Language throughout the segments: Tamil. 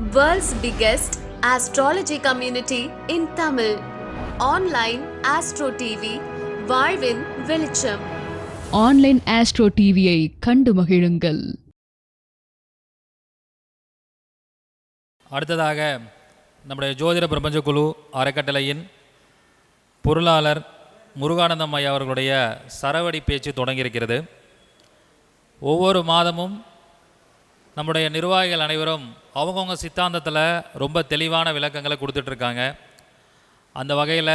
World's biggest astrology community in Tamil. Online Astro TV, வாழ்வின் வெளிச்சம். ஆன்லைன் ஆஸ்ட்ரோ டிவியை கண்டு மகிழுங்கள். அடுத்ததாக நம்முடைய ஜோதிட பிரபஞ்ச குழு அறக்கட்டளையின் பொருளாளர் முருகானந்தம் ஐயா அவர்களுடைய சரவடி பேச்சு தொடங்கியிருக்கிறது. ஒவ்வொரு மாதமும் நம்முடைய நிர்வாகிகள் அனைவரும் அவங்கவுங்க சித்தாந்தத்தில் ரொம்ப தெளிவான விளக்கங்களை கொடுத்துட்ருக்காங்க. அந்த வகையில்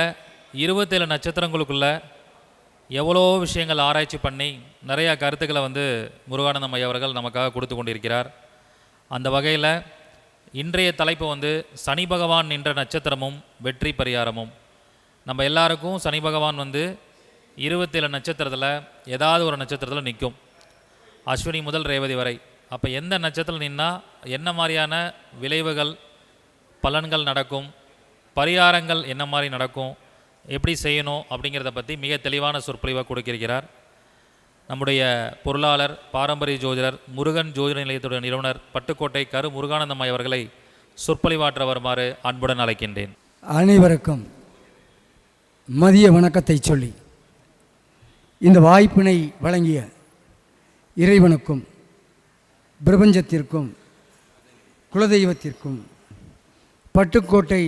27 நட்சத்திரங்களுக்குள்ள எவ்வளோ விஷயங்கள் ஆராய்ச்சி பண்ணி நிறையா கருத்துக்களை முருகானந்தம் ஐயா அவர்கள் நமக்காக கொடுத்து கொண்டிருக்கிறார். அந்த வகையில் இன்றைய தலைப்பு சனி பகவான் நின்ற நட்சத்திரமும் வெற்றி பரிகாரமும். நம்ம எல்லாருக்கும் சனி பகவான் 27 நட்சத்திரத்தில் ஏதாவது ஒரு நட்சத்திரத்தில் நிற்கும், அஸ்வினி முதல் ரேவதி வரை. அப்போ எந்த நட்சத்திரம் நின்னால் என்ன மாதிரியான விளைவுகள் பலன்கள் நடக்கும், பரிகாரங்கள் என்ன மாதிரி நடக்கும், எப்படி செய்யணும் அப்படிங்கிறத பற்றி மிக தெளிவான சொற்பொழிவாக கொடுக்கிறார் நம்முடைய பொருளாளர் பாரம்பரிய ஜோதிடர் முருகன் ஜோதிட நிலையத்துடைய நிறுவனர் பட்டுக்கோட்டை கரு முருகானந்தம் அவர்களை சொற்பொழிவாற்ற வருமாறு அன்புடன் அழைக்கின்றேன். அனைவருக்கும் மதிய வணக்கத்தை சொல்லி இந்த வாய்ப்பினை வழங்கிய இறைவனுக்கும் பிரபஞ்சத்திற்கும் குலதெய்வத்திற்கும் பட்டுக்கோட்டை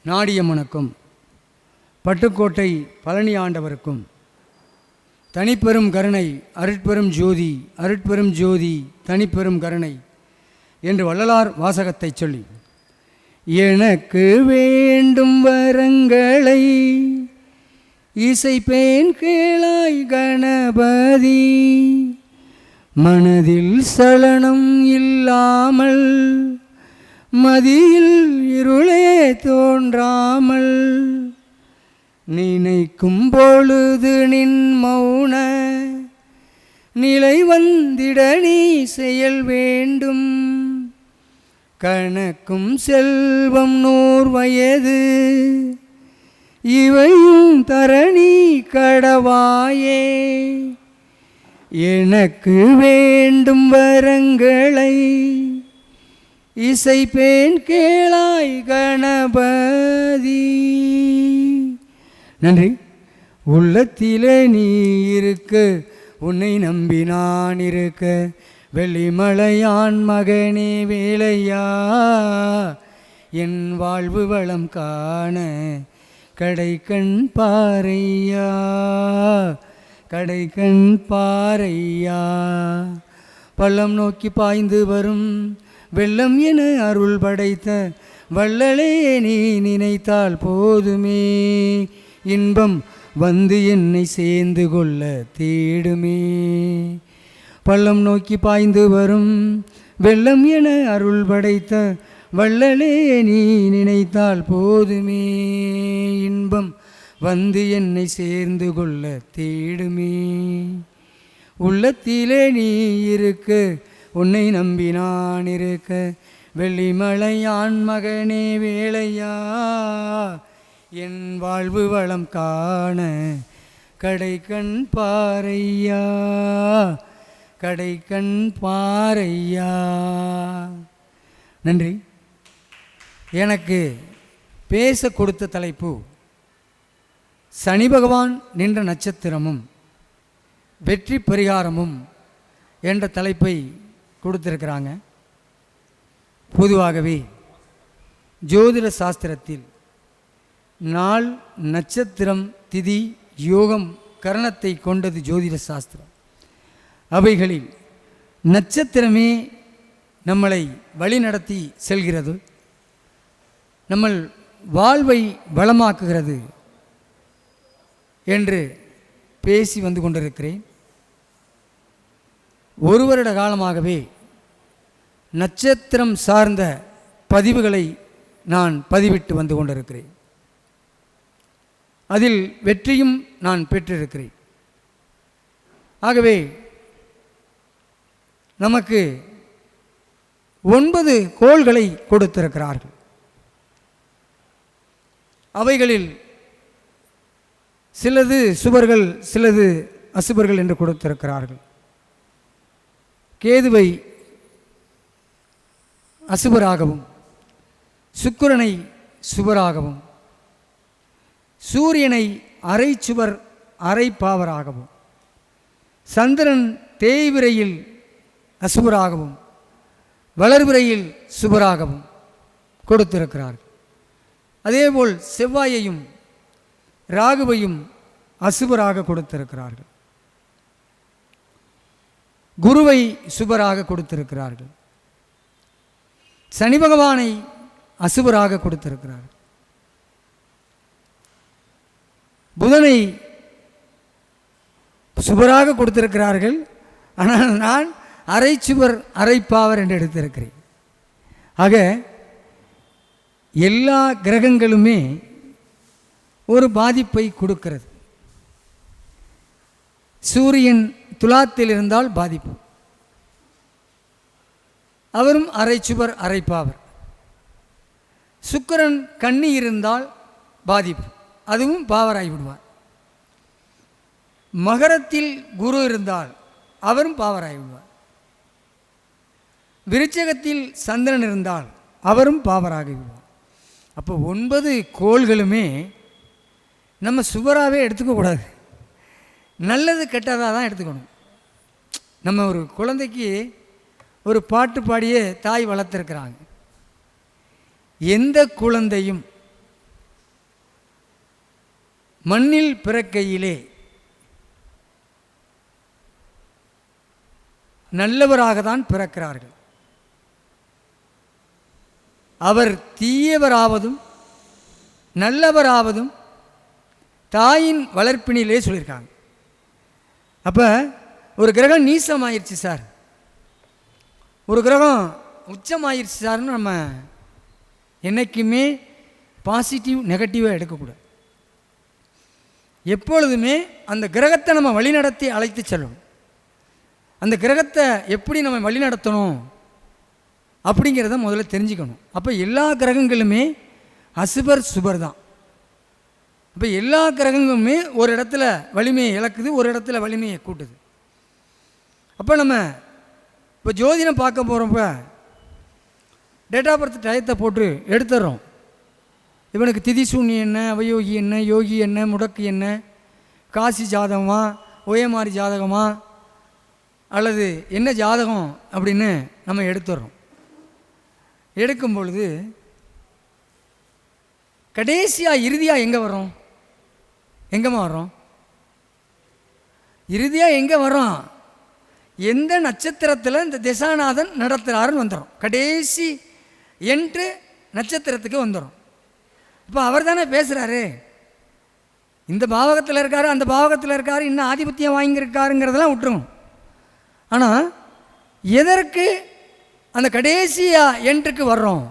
நாடியம்மனுக்கும் பட்டுக்கோட்டை பழனி ஆண்டவருக்கும் தனிப்பெரும் கருணை அருட்பெரும் ஜோதி அருட்பெரும் ஜோதி தனிப்பெரும் கருணை என்று வள்ளலார் வாசகத்தை சொல்லி எனக்கு வேண்டும் வரங்களை இசைப்பேன் கேளாய் கணபதி, மனதில் சலனம் இல்லாமல் மதியில் இருளே தோன்றாமல் நினைக்கும் பொழுது நின் மௌன நிலை வந்திட நீ செயல் வேண்டும். கணக்கும் செல்வம் 100 வயது இவையும் தரணி கடவாயே, எனக்கு வேண்டும் வரங்களை இசைப்பேன் கேளாய் கணபதி. நன்றி. உள்ளத்திலே நீ இருக்க உன்னை நம்பி நான் இருக்க வெள்ளிமலையான் மகனே வேலையா, என் வாழ்வு வளம் காண கடைக்கண் பாரையா கடைக்கண் பாரையா. பள்ளம் நோக்கி பாய்ந்து வரும் வெள்ளம் என அருள் படைத்த வள்ளலே நீ நினைத்தால் போதுமே, இன்பம் வந்து என்னை சேர்ந்து கொள்ள தேடுமே. பள்ளம் நோக்கி பாய்ந்து வரும் வெள்ளம் என அருள் படைத்த வள்ளலே நீ நினைத்தால் போதுமே, இன்பம் வந்து என்னை சேர்ந்து கொள்ள தேடுமே. உள்ளத்திலே நீ இருக்க உன்னை நம்பி நான் இருக்க வெள்ளிமலையான் மகனே வேலையா, என் வாழ்வு வளம் காண கடைக்கண் பாரையா கடைக்கண் பாரையா. நன்றி. எனக்கு பேச கொடுத்த தலைப்பு சனி பகவான் நின்ற நட்சத்திரமும் வெற்றி பரிகாரமும் என்ற தலைப்பை கொடுத்திருக்கிறாங்க. பொதுவாகவே ஜோதிட சாஸ்திரத்தில் நாள், நட்சத்திரம், திதி, யோகம், கரணத்தை கொண்டது ஜோதிட சாஸ்திரம். அவைகளில் நட்சத்திரமே நம்மளை வழிநடத்தி செல்கிறது, நம்ம வாழ்வை வளமாக்குகிறது என்று பேசி வந்து கொண்டிருக்கிறேன். ஒரு வருட காலமாகவே நட்சத்திரம் சார்ந்த பதிவுகளை நான் பதிவிட்டு வந்து கொண்டிருக்கிறேன். அதில் வெற்றியும் நான் பெற்றிருக்கிறேன். ஆகவே நமக்கு 9 கோள்களை கொடுத்திருக்கிறார்கள். அவைகளில் சிலது சுபர்கள், சிலது அசுபர்கள் என்று கொடுத்திருக்கிறார்கள். கேதுவை அசுபராகவும் சுக்கிரனை சுவராகவும் சூரியனை அரை சுவர் அரை பாவராகவும் சந்திரன் தேய்விரையில் அசுவராகவும் வளர்விரையில் சுவராகவும் கொடுத்திருக்கிறார்கள். அதேபோல் செவ்வாயையும் ராகுவையும் அசுவராக கொடுத்திருக்கிறார்கள். குருவை சுபராக கொடுத்திருக்கிறார்கள். சனி பகவானை அசுபராக கொடுத்திருக்கிறார்கள். புதனை சுபராக கொடுத்திருக்கிறார்கள். ஆனால் நான் அரை சுவர் அரை பாவர் என்று எடுத்திருக்கிறேன். ஆக எல்லா கிரகங்களுமே ஒரு பாதிப்பை கொடுக்கிறது. சூரியன் துலாத்தில் இருந்தால் பாதிப்பு, அவரும் அரை சுவர் அரை பாவர். சுக்கிரன் கன்னி இருந்தால் பாதிப்பு, அதுவும் பாவராகி விடுவார். மகரத்தில் குரு இருந்தால் அவரும் பாவராகி விடுவார். விருச்சகத்தில் சந்திரன் இருந்தால் அவரும் பாவராகி விடுவார். அப்போ 9 கோள்களுமே நம்ம சுவராகவே எடுத்துக்கக்கூடாது, நல்லது கெட்டதாக தான் எடுத்துக்கணும். நம்ம ஒரு குழந்தைக்கு ஒரு பாட்டு பாடியே தாய் வளர்த்துருக்குறாங்க. எந்த குழந்தையும் மண்ணில் பிறக்கையிலே நல்லவராக தான் பிறக்கிறார்கள். அவர் தீயவராவதும் நல்லவராவதும் தாயின் வளர்ப்பினிலே சொல்லியிருக்காங்க. அப்போ ஒரு கிரகம் நீசமாயிருச்சு சார், ஒரு கிரகம் உச்சமாயிருச்சு சார்னு நம்ம என்றைக்குமே பாசிட்டிவ் நெகட்டிவாக எடுக்கக்கூடாது. எப்பொழுதுமே அந்த கிரகத்தை நம்ம வழிநடத்தி அழைத்து செல்லணும். அந்த கிரகத்தை எப்படி நம்ம வழிநடத்தணும் அப்படிங்கிறத முதல்ல தெரிஞ்சுக்கணும். அப்போ எல்லா கிரகங்களுமே அசுபர் சுபர் தான். அப்போ எல்லா கிரகங்களுமே ஒரு இடத்துல வலிமையை இழக்குது, ஒரு இடத்துல வலிமையை கூட்டுது. அப்போ நம்ம இப்போ ஜோதிடம் பார்க்க போகிறப்ப டேட் ஆஃப் பர்த் டயத்தை போட்டு எடுத்துடுறோம். இவனுக்கு திதி சூன்யம் என்ன, அவயோகி என்ன, யோகி என்ன, முடக்கு என்ன, காசி ஜாதகமா, ஒயமாரி ஜாதகமா, அல்லது என்ன ஜாதகம் அப்படின்னு நம்ம எடுத்துடுறோம். எடுக்கும் பொழுது கடைசியாக இறுதியாக எங்கே வரோம்? எங்கேம்மா வரோம்? இறுதியாக எங்கே வரோம்? எந்த நட்சத்திரத்தில் இந்த திசாநாதன் நடத்துகிறாருன்னு வந்துடும். கடைசி என்று நட்சத்திரத்துக்கு வந்துடும். இப்போ அவர் தானே பேசுகிறாரு. இந்த பாவகத்தில் இருக்கார், அந்த பாவகத்தில் இருக்கார், இன்னும் ஆதிபத்தியம் வாங்கியிருக்காருங்கிறதெல்லாம் விட்டுருங்க. ஆனால் எதற்கு அந்த கடைசியாக என்றுக்கு வர்றோம்?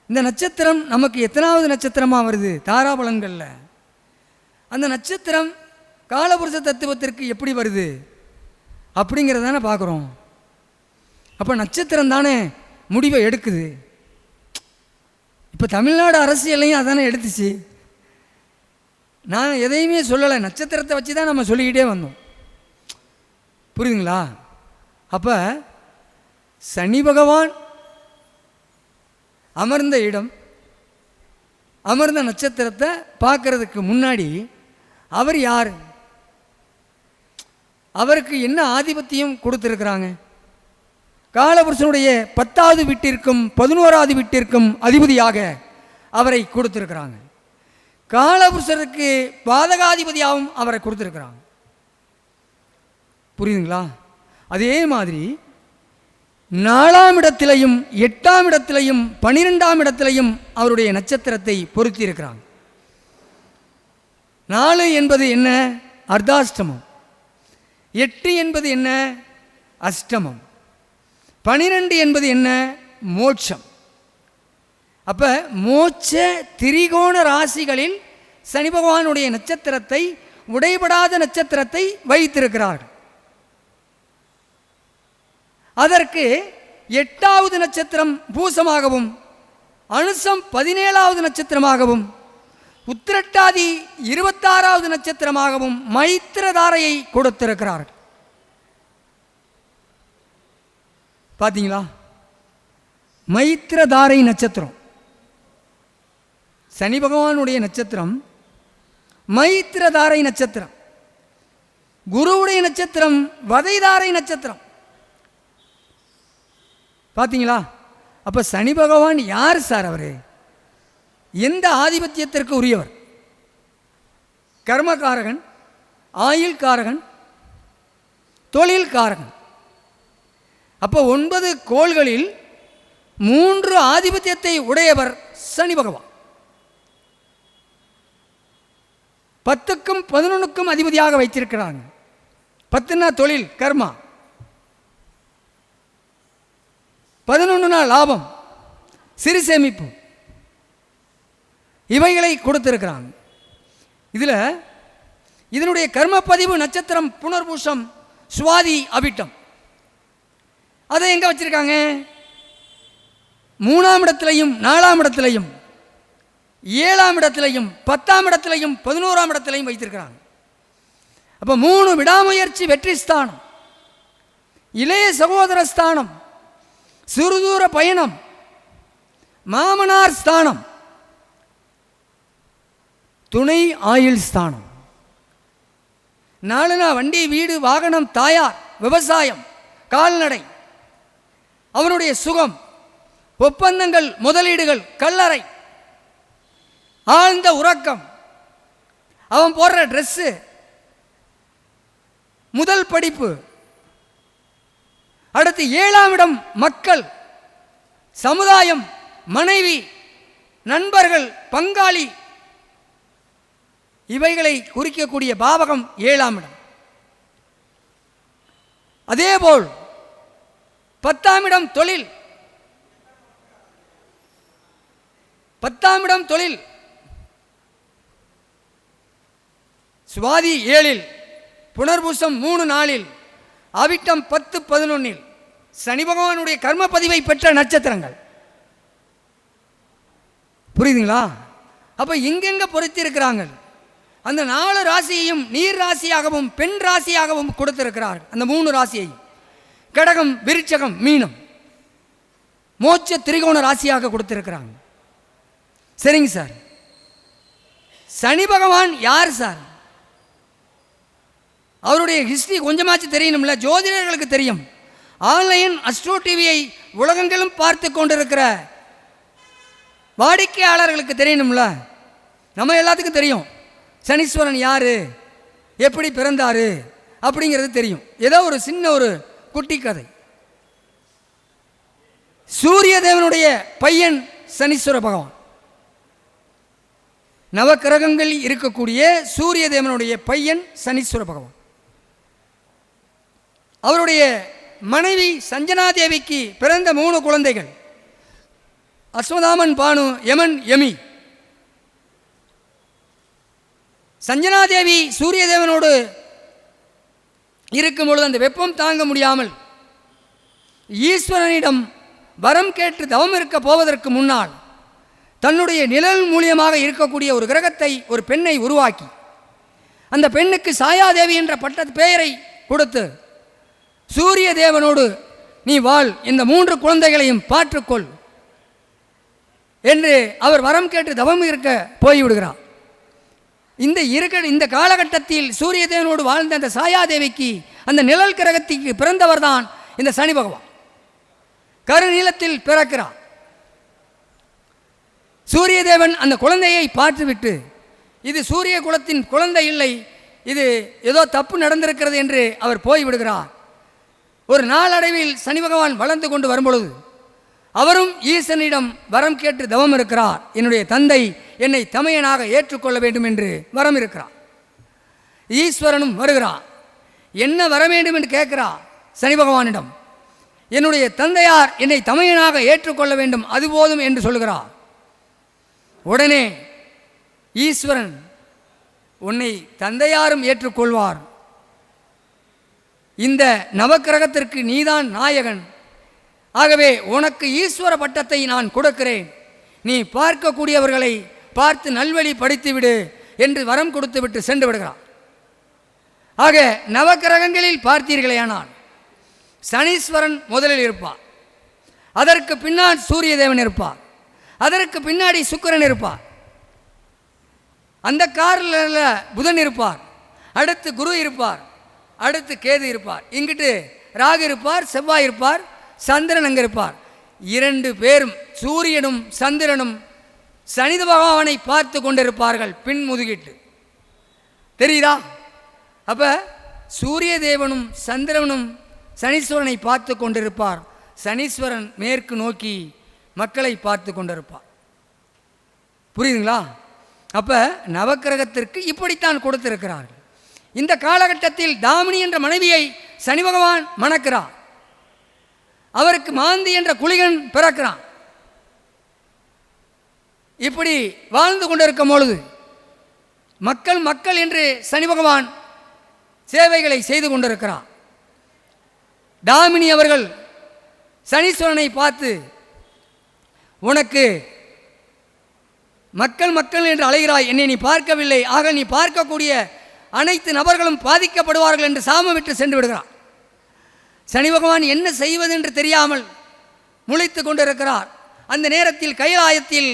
இந்த நட்சத்திரம் நமக்கு எத்தனாவது நட்சத்திரமாக வருது தாராபலன்களில்? அந்த நட்சத்திரம் காலபுருஷ தத்துவத்திற்கு எப்படி வருது அப்படிங்கிறத தானே பார்க்குறோம். அப்போ நட்சத்திரம் தானே முடிவை எடுக்குது. இப்போ தமிழ்நாடு அரசியலையும் அதானே எடுத்துச்சு. நான் எதையுமே சொல்லலை, நட்சத்திரத்தை வச்சு தான் நம்ம சொல்லிக்கிட்டே வந்தோம். புரியுதுங்களா? அப்போ சனி பகவான் அமர்ந்த இடம், அமர்ந்த நட்சத்திரத்தை பார்க்கறதுக்கு முன்னாடி அவர் யார், அவருக்கு என்ன ஆதிபத்தியம் கொடுத்துருக்குறாங்க? காலபுருஷனுடைய 10வது வீட்டிற்கும் 11வது வீட்டிற்கும் அதிபதியாக அவரை கொடுத்துருக்குறாங்க. காலபுருஷருக்கு பாதகாதிபதியாகவும் அவரை கொடுத்துருக்குறாங்க. புரியுதுங்களா? அதே மாதிரி 4ஆம் இடத்திலையும் 8ஆம் இடத்திலையும் 12ஆம் இடத்திலையும் அவருடைய நட்சத்திரத்தை பொருத்தி இருக்கிறாங்க. 4 என்பது என்ன? அர்த்தாஷ்டமம். 8 என்பது என்ன? அஷ்டமம். 12 என்பது என்ன? மோட்சம். அப்போ மோட்ச திரிகோண ராசிகளில் சனி பகவானுடைய நட்சத்திரத்தை, உடைபடாத நட்சத்திரத்தை வைத்திருக்கிறார்கள். அதற்கு 8வது நட்சத்திரம் பூசமாகவும், அனுசம் 17வது நட்சத்திரமாகவும், உத்திரட்டாதி 26வது நட்சத்திரமாகவும் மைத்திரதாரையை கொடுத்திருக்கிறார்கள். பார்த்தீங்களா? மைத்திரதாரை நட்சத்திரம் சனி பகவானுடைய நட்சத்திரம் மைத்திரதாரை நட்சத்திரம், குருவுடைய நட்சத்திரம் வதைதாரை நட்சத்திரம். பார்த்தீங்களா? அப்போ சனி பகவான் யார் சார்? அவர் எந்த ஆதிபத்தியத்திற்கு உரியவர்? கர்மகாரகன், ஆயுள்காரகன், தொழில்காரகன். அப்போ 9 கோள்களில் 3 ஆதிபத்தியத்தை உடையவர் சனி பகவான். 10க்கும் 11க்கும் அதிபதியாக வைத்திருக்கிறாங்க. 10னா தொழில் கர்மா, 11னா லாபம் சிறு சேமிப்பு, இவைகளை கொடுத்திருக்கிறாங்க. இதில் இதனுடைய கர்மப்பதிவு நட்சத்திரம் புனர்பூசம், சுவாதி, அவிட்டம். அதை எங்கே வச்சிருக்காங்க? 3ஆம் இடத்திலையும் 4ஆம் இடத்திலையும் 7ஆம் இடத்திலையும் 10ஆம் இடத்திலையும் 11ஆம் இடத்திலையும் வைத்திருக்கிறாங்க. அப்போ 3 விடாமுயற்சி வெற்றி ஸ்தானம், இளைய சகோதர ஸ்தானம், சிறுதூர பயணம், மாமனார் ஸ்தானம், துணை ஆயுள் ஸ்தானம். 4னா வண்டி, வீடு, வாகனம், தாயார், விவசாயம், கால்நடை, அவனுடைய சுகம், ஒப்பந்தங்கள், முதலீடுகள், கல்லறை, ஆழ்ந்த உறக்கம், அவன் போடுற ட்ரெஸ்ஸு, முதல் படிப்பு. அடுத்து 7ஆம் இடம் மக்கள், சமுதாயம், மனைவி, நண்பர்கள், பங்காளி, இவைகளை குறிக்கக்கூடிய பாவகம் 7ஆம் இடம். அதேபோல் 10ஆம் இடம் தொழில், 10ஆம் இடம் தொழில். சுவாதி 7இல், புனர்பூசம் 3 4இல், அவிட்டம் 10 11இல் சனி பகவானுடைய கர்ம பதிவை பெற்ற நட்சத்திரங்கள். புரியுதுங்களா? அப்ப இங்கெங்க பொருத்தி இருக்கிறாங்க. அந்த 4 ராசியையும் நீர் ராசியாகவும் பெண் ராசியாகவும் கொடுத்திருக்கிறார்கள். அந்த 3 ராசியை கடகம், விருச்சகம், மீனம் மோட்ச திரிகோண ராசியாக கொடுத்திருக்கிறாங்க. சரிங்க சார், சனி பகவான் யார் சார்? அவருடைய ஹிஸ்டரி கொஞ்சமாச்சு தெரியணும்ல. ஜோதிடர்களுக்கு தெரியும். ஆன்லைன் அஸ்ட்ரோ டிவியை உலகங்களும் பார்த்து கொண்டிருக்கிற வாடிக்கையாளர்களுக்கு தெரியணும்ல. நம்ம எல்லாத்துக்கும் தெரியும் சனீஸ்வரன் யார், எப்படி பிறந்தார் அப்படிங்கிறது தெரியும். ஏதோ ஒரு சின்ன ஒரு குட்டி கதை. சூரிய தேவனுடைய பையன் சனீஸ்வர பகவான். நவக்கிரகங்கள் இருக்கக்கூடிய சூரிய தேவனுடைய பையன் சனீஸ்வர பகவான். அவருடைய மனைவி சஞ்சனாதேவிக்கு பிறந்த 3 குழந்தைகள், அஸ்வதாமன், பானு, யமன், யமி. சஞ்சனாதேவி சூரிய தேவனோடு இருக்கும் பொழுது அந்த வெப்பம் தாங்க முடியாமல் ஈஸ்வரனிடம் வரம் கேட்டு தவம் இருக்க போவதற்கு முன்னால் தன்னுடைய நிழல் மூலியமாக இருக்கக்கூடிய ஒரு கிரகத்தை, ஒரு பெண்ணை உருவாக்கி அந்த பெண்ணுக்கு சாயாதேவி என்ற பெயரை கொடுத்து சூரிய தேவனோடு நீ வாழ், இந்த 3 குழந்தைகளையும் பார்த்துக்கொள் என்று அவர் வரம் கேட்டு தவம் இருக்க போய்விடுகிறார். இந்த காலகட்டத்தில் சூரிய தேவனோடு வாழ்ந்த அந்த சாயாதேவிக்கு அந்த நிழல் கிரகத்திற்கு பிறந்தவர் தான் இந்த சனி பகவான். கருநீலத்தில் பிறக்கிறார். சூரிய தேவன் அந்த குழந்தையை பார்த்துவிட்டு, இது சூரிய குலத்தின் குழந்தை இல்லை, இது ஏதோ தப்பு நடந்திருக்கிறது என்று அவர் போய்விடுகிறார். ஒரு நாளடைவில் சனி பகவான் வளர்ந்து கொண்டு வரும்பொழுது அவரும் ஈசனிடம் வரம் கேட்டு தவம் இருக்கிறார். என்னுடைய தந்தை என்னை தமையனாக ஏற்றுக்கொள்ள வேண்டும் என்று வரம் இருக்கிறார். ஈஸ்வரனும் வருகிறார். என்ன வர வேண்டும் என்று கேட்கிறார் சனி பகவானிடம். என்னுடைய தந்தையார் என்னை தமையனாக ஏற்றுக்கொள்ள வேண்டும், அது போதும் என்று சொல்கிறார். உடனே ஈஸ்வரன், உன்னை தந்தையாரும் ஏற்றுக்கொள்வார், இந்த நவக்கிரகத்திற்கு நீதான் நாயகன், ஆகவே உனக்கு ஈஸ்வர பட்டத்தை நான் கொடுக்கிறேன், நீ பார்க்கக்கூடியவர்களை பார்த்து நல்வழி படித்துவிடு என்று வரம் கொடுத்து விட்டு சென்று விடுகிறார். ஆக நவக்கிரகங்களில் பார்த்தீர்களேயானால் சனீஸ்வரன் முதலில் இருப்பார், அதற்கு பின்னால் சூரிய தேவன் இருப்பார், அதற்கு பின்னாடி சுக்கிரன் இருப்பார், அந்த காரில் புதன் இருப்பார், அடுத்து குரு இருப்பார், அடுத்து கேது இருப்பார், இங்கிட்டு ராகு இருப்பார், செவ்வாய் இருப்பார், சந்திரன் அங்கே இருப்பார். 2 பேரும் சூரியனும் சந்திரனும் சனி பகவானை பார்த்து கொண்டிருப்பார்கள் பின் முதுகிட்டு. தெரியுதா? அப்போ சூரிய தேவனும் சந்திரனும் சனீஸ்வரனை பார்த்து கொண்டிருப்பார். சனீஸ்வரன் மேற்கு நோக்கி மக்களை பார்த்து கொண்டிருப்பார். புரியுதுங்களா? அப்போ நவக்கிரகத்திற்கு இப்படித்தான் கொடுத்திருக்கிறார்கள். இந்த காலகட்டத்தில் தாமினி என்ற மனைவியை சனி பகவான் மணக்கிறார். அவருக்கு மாந்தி என்ற குளிகன் பிறக்கிறான். இப்படி வாழ்ந்து கொண்டிருக்கும் பொழுது மக்கள் மக்கள் என்று சனி பகவான் சேவைகளை செய்து கொண்டிருக்கிறார். தாமினி அவர்கள் சனீஸ்வரனை பார்த்து, உனக்கு மக்கள் மக்கள் என்று அழைகிறாய், என்னை நீ பார்க்கவில்லை, ஆக நீ பார்க்கக்கூடிய அனைத்து நபர்களும் பாதிக்கப்படுவார்கள் என்று சாபம் விட்டு சென்று விடுகிறார். சனி பகவான் என்ன செய்வது என்று தெரியாமல் முழித்து கொண்டிருக்கிறார். அந்த நேரத்தில் கைலாயத்தில்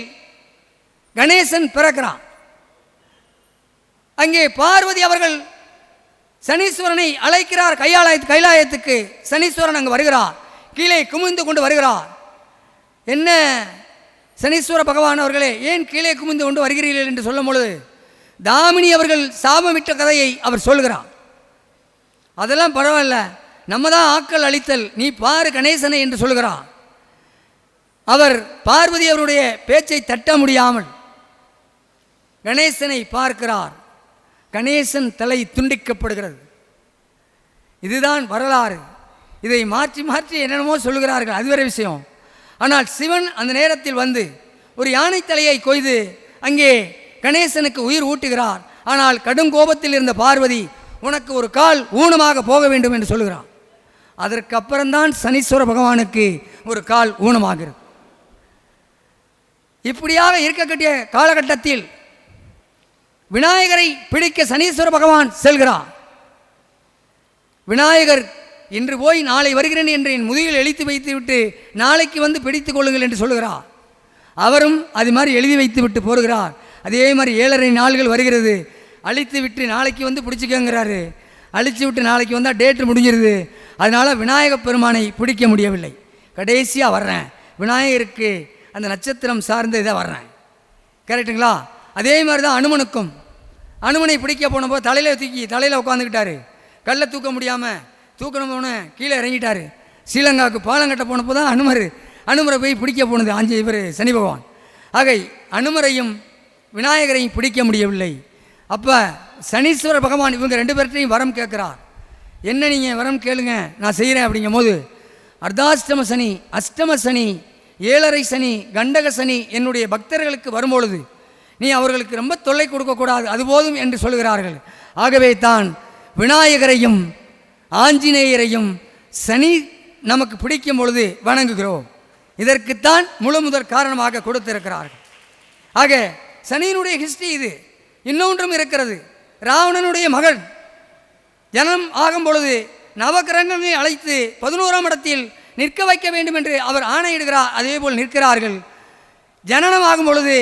கணேசன் பிறக்கிறான். அங்கே பார்வதி அவர்கள் சனீஸ்வரனை அழைக்கிறார். கைலாயத்துக்கு சனீஸ்வரன் அங்கு வருகிறார். கீழே குமிழ்ந்து கொண்டு வருகிறார். என்ன சனீஸ்வர பகவான் அவர்களே, ஏன் கீழே குமிழ்ந்து கொண்டு வருகிறீர்கள் என்று சொல்லும் பொழுது தாமினி அவர்கள் சாபமிட்ட கதையை அவர் சொல்கிறார். அதெல்லாம் பரவாயில்ல, நம்ம தான் ஆக்கள் அளித்தல், நீ பாரு கணேசனை என்று சொல்கிறார். அவர் பார்வதி அவருடைய பேச்சை தட்ட முடியாமல் கணேசனை பார்க்கிறார். கணேசன் தலை துண்டிக்கப்படுகிறது. இதுதான் வரலாறு. இதை மாற்றி மாற்றி என்னென்னமோ சொல்கிறார்கள், அது வேறு விஷயம். ஆனால் சிவன் அந்த நேரத்தில் வந்து ஒரு யானை தலையை கொய்து அங்கே கணேசனுக்கு உயிர் ஊட்டுகிறார். ஆனால் கடும் கோபத்தில் இருந்த பார்வதி, உனக்கு ஒரு கால் ஊனமாக போக வேண்டும் என்று சொல்கிறார். அதற்கு அப்புறம்தான் சனீஸ்வர பகவானுக்கு ஒரு கால் ஊனமாகிறது. இப்படியாக இருக்கக்கூடிய காலகட்டத்தில் விநாயகரை பிடிக்க சனீஸ்வர பகவான் செல்கிறார். விநாயகர் இன்று போய் நாளை வருகிறேன் என்று என் முதுகில் எழுதி வைத்து விட்டு நாளைக்கு வந்து பிடித்துக் கொள்ளுங்கள் என்று சொல்கிறார். அவரும் அது மாதிரி எழுதி வைத்து விட்டு போகிறார். அதே மாதிரி 7.5 நாள்கள் வருகிறது. அழித்து விட்டு நாளைக்கு வந்து பிடிச்சிக்கங்கிறாரு. அழித்து விட்டு நாளைக்கு வந்தால் டேட்டு முடிஞ்சிருது. அதனால் விநாயகப் பெருமானை பிடிக்க முடியவில்லை. கடைசியாக வர்றேன், விநாயகருக்கு அந்த நட்சத்திரம் சார்ந்த இதை வர்றேன். கரெக்டுங்களா? அதே மாதிரி தான் அனுமனுக்கும். அனுமனை பிடிக்க போனப்போ தலையில் உட்காந்துக்கிட்டாரு. கல்லை தூக்க முடியாமல் தூக்கணும் போன கீழே இறங்கிட்டார். ஸ்ரீலங்காவுக்கு பாலம் கட்ட போனப்போ தான் அனுமரை போய் பிடிக்க போனது இவர் சனி பகவான். ஆக அனுமரையும் விநாயகரையும் பிடிக்க முடியவில்லை. அப்போ சனீஸ்வர பகவான் இவங்க 2 பேர்ட்டையும் வரம் கேட்குறார். என்ன நீங்கள் வரம் கேளுங்க, நான் செய்கிறேன் அப்படிங்கும் போது, அர்த்தாஷ்டம சனி, அஷ்டம சனி, 7.5 சனி, கண்டக சனி என்னுடைய பக்தர்களுக்கு வரும்பொழுது நீ அவர்களுக்கு ரொம்ப தொல்லை கொடுக்கக்கூடாது, அதுபோதும் என்று சொல்கிறார்கள். ஆகவே தான் விநாயகரையும் ஆஞ்சநேயரையும் சனி நமக்கு பிடிக்கும் பொழுது வணங்குகிறோம். இதற்குத்தான் முழு முதற் காரணமாக கொடுத்திருக்கிறார்கள். ஆக சனியினுடைய ஹிஸ்டரி இது. இன்னொன்றும் இருக்கிறது. ராவணனுடைய மகன் ஜனம் ஆகும் பொழுது நவகிரகங்களை அழைத்து 11ஆம் இடத்தில் நிற்க வைக்க வேண்டும் என்று அவர் ஆணையிடுகிறார். அதேபோல் நிற்கிறார்கள். ஜனனம் ஆகும் பொழுது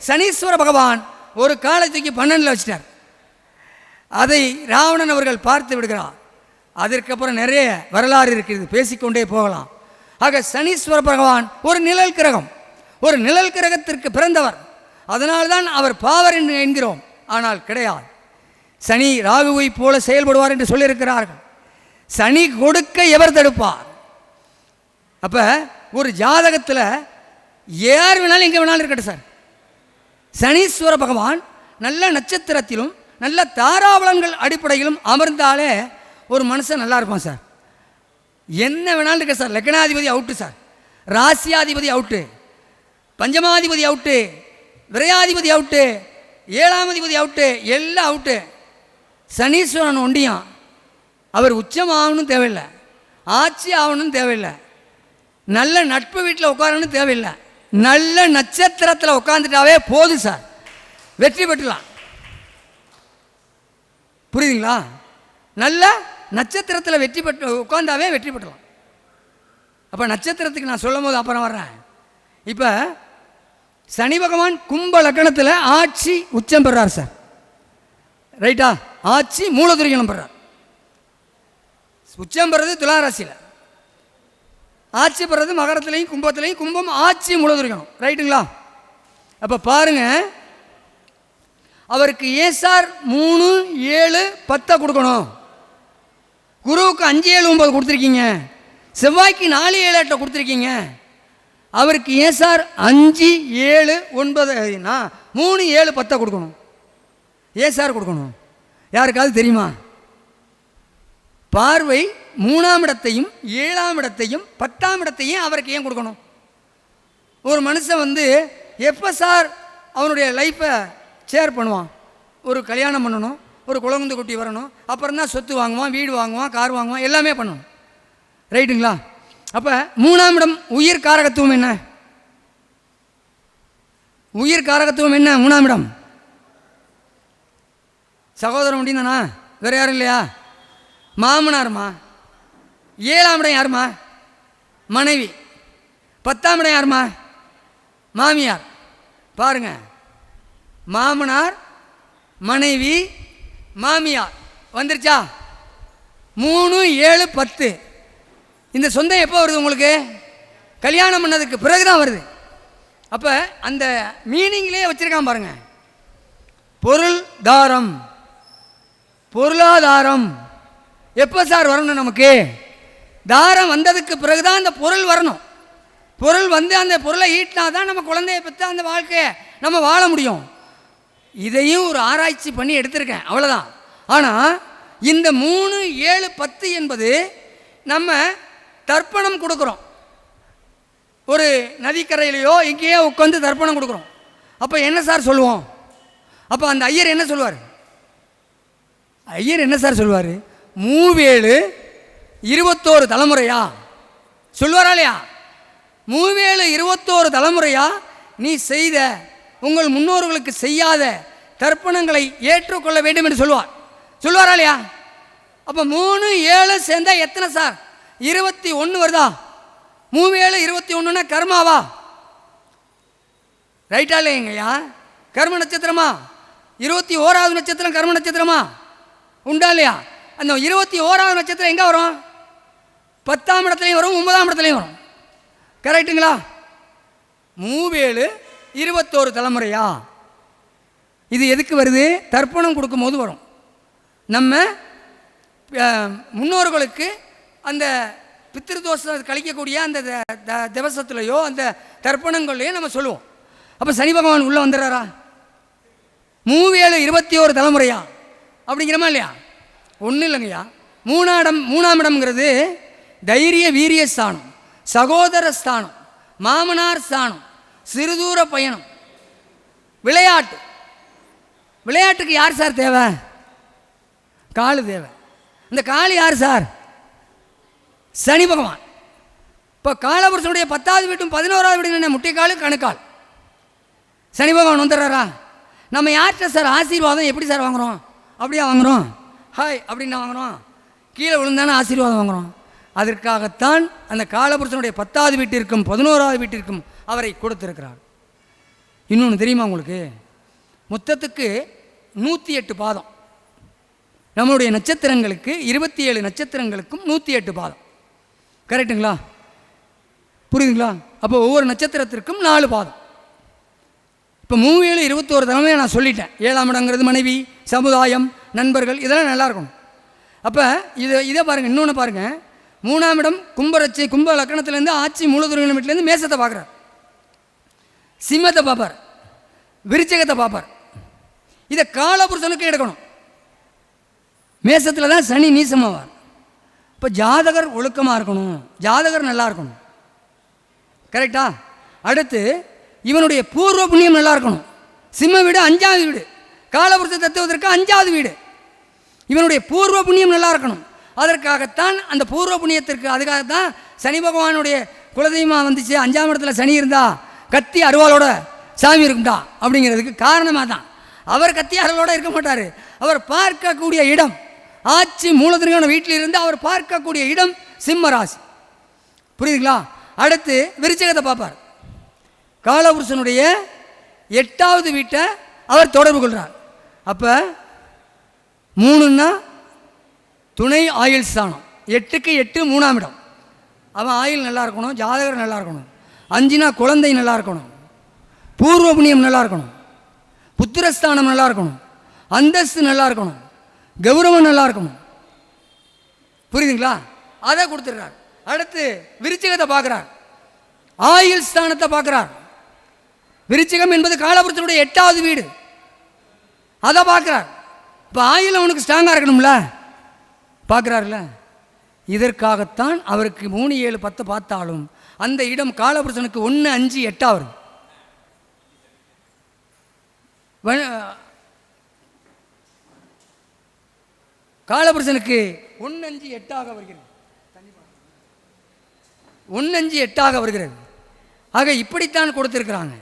சனீஸ்வர பகவான் ஒரு காலத்துக்கு 12 வச்சிட்டார். அதை ராவணன் அவர்கள் பார்த்து விடுகிறார். அதற்கப்புறம் நிறைய வரலாறு இருக்கிறது, பேசிக்கொண்டே போகலாம். ஆக சனீஸ்வர பகவான் ஒரு நிழல் கிரகம், ஒரு நிழல் கிரகத்திற்கு பிறந்தவர். அதனால்தான் அவர் பாவர் என்கிறோம். ஆனால் கிடையாது. சனி ராகுவை போல செயல்படுவார் என்று சொல்லியிருக்கிறார்கள். சனி கொடுக்க எவர் தடுப்பார்? அப்போ ஒரு ஜாதகத்தில் யார் வேணாலும் எங்கே வேணாலும் இருக்கட்டும் சார், சனீஸ்வர பகவான் நல்ல நட்சத்திரத்திலும் நல்ல தாராபலன்கள் அடிப்படையிலும் அமர்ந்தாலே ஒரு மனுஷன் நல்லா இருப்பான் சார். என்ன வேணாலும் இருக்க சார். லக்னாதிபதி அவுட்டு சார், ராசியாதிபதி அவுட்டு, பஞ்சமாதிபதி அவுட்டு, விரையாதிபதி அவுட்டு, 7ஆம் அதிபதி அவுட்டு, எல்லாம் அவுட்டு. சனீஸ்வரன் ஒண்டியான். அவர் உச்சம் ஆகணும்னு தேவையில்லை, ஆட்சி ஆகணும்னு தேவையில்லை, நல்ல நட்பு வீட்டில் உட்காரணும்னு தேவையில்லை, நல்ல நட்சத்திரத்தில் உட்காந்துட்டாவே போதும் சார், வெற்றி பெற்றலாம். புரியுதுங்களா? நல்ல நட்சத்திரத்தில் வெற்றி பெற்று உட்காந்தாவே வெற்றி பெற்றலாம். அப்போ நட்சத்திரத்துக்கு நான் சொல்லும் போது அப்புறம் வர்றேன். இப்போ சனி பகவான் கும்ப லக்னத்தில் ஆட்சி உச்சம் பெறார் சார். ரைட்டா? ஆட்சி மூலதுரிகணம் பெறார். உச்சம் பெறது துளாராசியில், ஆட்சி பெறது மகரத்துலையும் கும்பத்துலையும். கும்பம் ஆட்சி மூலதுரிகணம். ரைட்டுங்களா? அப்போ பாருங்க, அவருக்கு ஏன் சார் 3, 7, 10 கொடுக்கணும்? குருவுக்கு 5, 7, 9 கொடுத்துருக்கீங்க, செவ்வாய்க்கு 4, 7, 8 கொடுத்துருக்கீங்க. அவருக்கு ஏன் சார் 5, 7, 9 3, 7, 10 கொடுக்கணும்? ஏன் சார் கொடுக்கணும்? யாருக்காவது தெரியுமா? பார்வை 3ஆம் இடத்தையும் 7ஆம் இடத்தையும் 10ஆம் இடத்தையும் அவருக்கு ஏன் கொடுக்கணும்? ஒரு மனுஷன் எப்போ சார் அவனுடைய லைஃப்பை ஷேர் பண்ணுவான்? ஒரு கல்யாணம் பண்ணணும், ஒரு குழந்தை குட்டி வரணும், அப்புறம் தான் சொத்து வாங்குவான், வீடு வாங்குவான், கார் வாங்குவான், எல்லாமே பண்ணணும். ரைட்டுங்களா? அப்போ 3ஆம் இடம் உயிர் காரகத்துவம் என்ன? உயிர் காரகத்துவம் என்ன? 3ஆம் இடம் சகோதரன் முடிந்தானா? வேறு யாரும் இல்லையா? மாமனாருமா. 7ஆம் இடம் யாருமா? மனைவி. 10ஆம் இடம் யாருமா? மாமியார். பாருங்க, மாமனார், மனைவி, மாமியார் வந்துருச்சா? 3, 7, 10. இந்த சொந்தம் எப்போ வருது உங்களுக்கு? கல்யாணம் பண்ணதுக்கு பிறகு தான் வருது. அப்போ அந்த மீனிங்லேயே வச்சுருக்கான் பாருங்க. பொருள் தாரம், பொருளாதாரம் எப்போ சார் வரணும்? நமக்கு தாரம் வந்ததுக்கு பிறகு தான் அந்த பொருள் வரணும். பொருள் அந்த பொருளை ஈட்டினா தான் நம்ம குழந்தைய பெற்ற அந்த வாழ்க்கையை நம்ம வாழ முடியும். இதையும் ஒரு ஆராய்ச்சி பண்ணி எடுத்திருக்கேன், அவ்வளோதான். ஆனால் இந்த 3, 7, 10 என்பது நம்ம தர்ப்பணம் கொடுக்குறோம். ஒரு நதிக்கரையிலையோ எங்கேயோ உட்காந்து தர்ப்பணம் கொடுக்குறோம். அப்போ என்ன சார் சொல்லுவோம்? அப்போ அந்த ஐயர் என்ன சொல்லுவார்? ஐயர் என்ன சார் சொல்லுவார்? 3, 7, 21 தலைமுறையா சொல்லுவாரா இல்லையா? 3, 7, 21 தலைமுறையா நீ செய்த உங்கள் முன்னோர்களுக்கு செய்யாத தர்ப்பணங்களை ஏற்றுக்கொள்ள வேண்டும் என்று சொல்லுவாரா இல்லையா? அப்போ 3, 7 சேர்ந்தா எத்தனை சார்? 21 வருதா? 3, 7, 21ன்னா கர்மாவா? ரைட்டா இல்லைங்கய்யா? கர்ம நட்சத்திரமா? 21வது நட்சத்திரம் கர்ம நட்சத்திரமா? உண்டா இல்லையா? அந்த 21வது நட்சத்திரம் எங்கே வரும்? 10ஆம் இடத்துலையும் வரும், 9ஆம் இடத்துலையும் வரும். கரெக்டுங்களா? 3, 7, 21 தலைமுறையா? இது எதுக்கு வருது? தர்ப்பணம் கொடுக்கும்போது வரும். நம்ம முன்னோர்களுக்கு அந்த பித்திருதோஷம் கழிக்கக்கூடிய அந்த திவசத்துலையோ அந்த தர்ப்பணங்கள்லையோ நம்ம சொல்லுவோம். அப்போ சனி பகவான் உள்ளே வந்துடுறாரா? 3, 7, 21 தலைமுறையா அப்படிங்கிறமா இல்லையா? ஒன்றும் இல்லைங்கய்யா. 3ஆம் இடம்ங்கிறது தைரிய வீரிய ஸ்தானம், சகோதர ஸ்தானம், மாமனார் ஸ்தானம், சிறுதூர பயணம், விளையாட்டு. விளையாட்டுக்கு யார் சார் தேவை? காலு தேவை. இந்த காலு யார் சார்? சனி பகவான். இப்போ காலபுருஷனுடைய 10வது வீட்டும் 11வது வீடும் என்ன? முட்டைக்காலு, கணுக்கால். சனி பகவான் வந்துடுறாரா? நம்ம யார்கிட்ட சார் ஆசீர்வாதம் எப்படி சார் வாங்குகிறோம்? அப்படியா வாங்குகிறோம்? ஹாய் அப்படின்னு வாங்குகிறோம்? கீழே விழுந்தானே ஆசீர்வாதம் வாங்குகிறோம். அதற்காகத்தான் அந்த காலபுருஷனுடைய 10வது வீட்டிற்கும் 11வது வீட்டிற்கும் அவரை கொடுத்திருக்கிறார். இன்னொன்று தெரியுமா உங்களுக்கு? மொத்தத்துக்கு 108 பாதம். நம்மளுடைய நட்சத்திரங்களுக்கு 27 நட்சத்திரங்களுக்கும் 108 பாதம். கரெக்டுங்களா? புரியுதுங்களா? அப்போ ஒவ்வொரு நட்சத்திரத்திற்கும் 4 பாதம். இப்போ 3, 7, 21 தலைமையை நான் சொல்லிட்டேன். 7ஆம் இடங்கிறது மனைவி, சமுதாயம், நண்பர்கள், இதெல்லாம் நல்லா இருக்கணும். அப்போ இதை பாருங்கள். இன்னொன்று பாருங்கள். 3ஆம் இடம் கும்பரட்சி, கும்ப லக்கணத்திலேருந்து ஆட்சி மூலதுரிகணம் வீட்டிலேருந்து மேசத்தை பார்க்குறார், சிம்மத்தை பார்ப்பார், விருச்சகத்தை பார்ப்பார். இதை காலபுருஷனுக்கு எடுக்கணும். மேசத்தில் தான் சனி நீசமாவார். இப்போ ஜாதகர் ஒழுக்கமாக இருக்கணும், ஜாதகர் நல்லா இருக்கணும். கரெக்டா? அடுத்து இவனுடைய பூர்வ புண்ணியம் நல்லா இருக்கணும். சிம்ம வீடு 5வது வீடு, காலபுருஷ தத்துவத்திற்கு 5வது வீடு. இவனுடைய பூர்வ புண்ணியம் நல்லா இருக்கணும். அதற்காகத்தான் அந்த பூர்வ புண்ணியத்திற்கு அதுக்காகத்தான் சனி பகவானுடைய குலதெய்வமாக வந்துச்சு. 5ஆம் இடத்துல சனி இருந்தா கத்தி அருவாளோட சாமி இருக்கும்டா அப்படிங்கிறதுக்கு காரணமாக தான். அவர் கத்தி அருவாளோட இருக்க மாட்டார். அவர் பார்க்கக்கூடிய இடம் ஆட்சி மூலதுரிகண வீட்டில் இருந்து அவர் பார்க்கக்கூடிய இடம் சிம்ம ராசி. புரியுதுங்களா? அடுத்து விருச்சகத்தை பார்ப்பார். காலபுருஷனுடைய 8வது வீட்டை அவர் தொடர்பு கொள்கிறார். அப்போ 3ன்னா துணை ஆயுள் ஸ்தானம், 8க்கு 8 3ஆம் இடம். அவன் ஆயுள் நல்லா இருக்கணும், ஜாதகர் நல்லா இருக்கணும். 5னா குழந்தை நல்லா இருக்கணும், பூர்வ புண்ணியம் நல்லா இருக்கணும், புத்திரஸ்தானம் நல்லா இருக்கணும், அந்தஸ்து நல்லா இருக்கணும், கௌரவம் நல்லா இருக்கணும். புரியுதுங்களா? அதை கொடுத்துட்றார். அடுத்து விருச்சிகத்தை பார்க்குறார், ஆயுள் ஸ்தானத்தை பார்க்குறார். விருச்சிகம் என்பது காலபுருஷனுடைய 8வது வீடு, அதை பார்க்குறார். இப்போ ஆயுள் அவனுக்கு ஸ்ட்ராங்காக இருக்கணும்ல, பார்க்குறாருல. இதற்காகத்தான் அவருக்கு 3, 7, 10 பார்த்தாலும் அந்த இடம் காலபுருஷனுக்கு 1, 5, 8 வரும். காலபுருஷனுக்கு 1, 5, 8 வருகிறது. 1, 5, 8 வருகிறது. ஆக இப்படித்தான் கொடுத்திருக்கிறாங்க.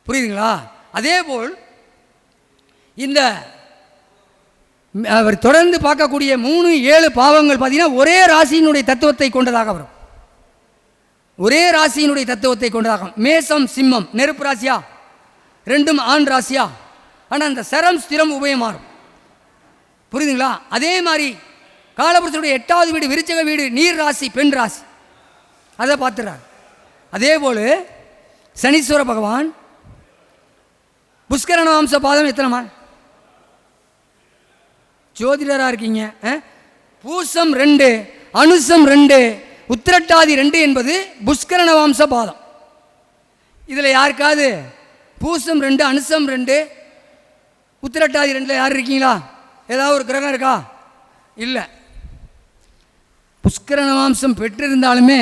புரியுதுங்களா? அதேபோல் இந்த அவர் தொடர்ந்து பார்க்கக்கூடிய 3, 7 பாவங்கள் பார்த்தீங்கன்னா ஒரே ராசியினுடைய தத்துவத்தை கொண்டதாக வரும். ஒரே ராசியினுடைய தத்துவத்தை கொண்டதாக. மேசம் சிம்மம் நெருப்பு ராசியா, 2ம் ஆண் ராசியா, ஆனால் அந்த சரம் ஸ்திரம் உபயம் மாறும். புரியுதுங்களா? அதே மாதிரி காலபுருஷனுடைய 8வது வீடு விருச்சிக வீடு, நீர் ராசி, பெண் ராசி, அதை பார்த்துறார். அதே போல் சனீஸ்வர பகவான் புஷ்கரண வம்ச பாதம் எத்தனைமா? ஜோதிடராக இருக்கீங்க. பூசம் 2, அனுசம் 2, உத்திரட்டாதி 2 என்பது புஷ்கரண வம்ச பாதம். இதில் யாருக்காவது பூசம் 2, அனுசம் 2, உத்திரட்டாதி 2 யார் இருக்கீங்களா? ஏதாவது ஒரு கிரகம் இருக்கா? இல்லை. புஷ்கரண வம்சம் பெற்றிருந்தாலுமே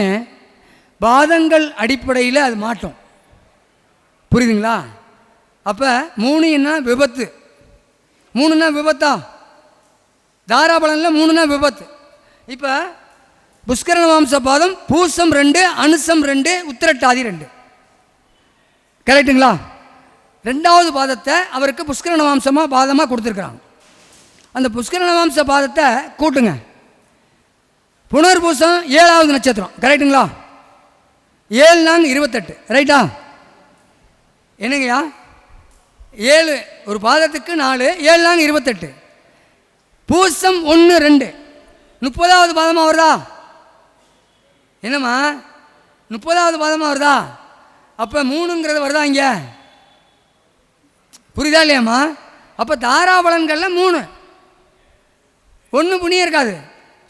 பாதங்கள் அடிப்படையில் அது மாட்டோம். புரியுதுங்களா? அப்போ 3ன்னா விபத்து. 3ன்னா விபத்தா? தாராபலனில் 3ன்னா விபத்து. இப்போ புஷ்கரண வம்ச பாதம் பூசம் 2, அனுசம் 2, உத்திரட்டாதி 2. கரெக்டுங்களா? 2வது பாதத்தை அவருக்கு புஷ்கரண வம்சமாக பாதமாக கொடுத்துருக்குறாங்க. அந்த புஷ்கரண வம்ச பாதத்தை கூட்டுங்க. புனர்பூசம் 7வது நட்சத்திரம். கரெக்டுங்களா? 7 நாங்க 28. ரைட்டா? என்னங்கய்யா? 7 ஒரு பாதத்துக்கு 4, 7 நாங்க 28. பூசம் 1, 2 30வது பாதமாக வருதா? என்னம்மா 30வது பாதமாக வருதா? அப்போ 3ங்கிறது வருதா இங்கே? புரியுதா இல்லையாம்மா? அப்போ தாராபலன்களில் 3, 1 புண்ணியம் இருக்காது.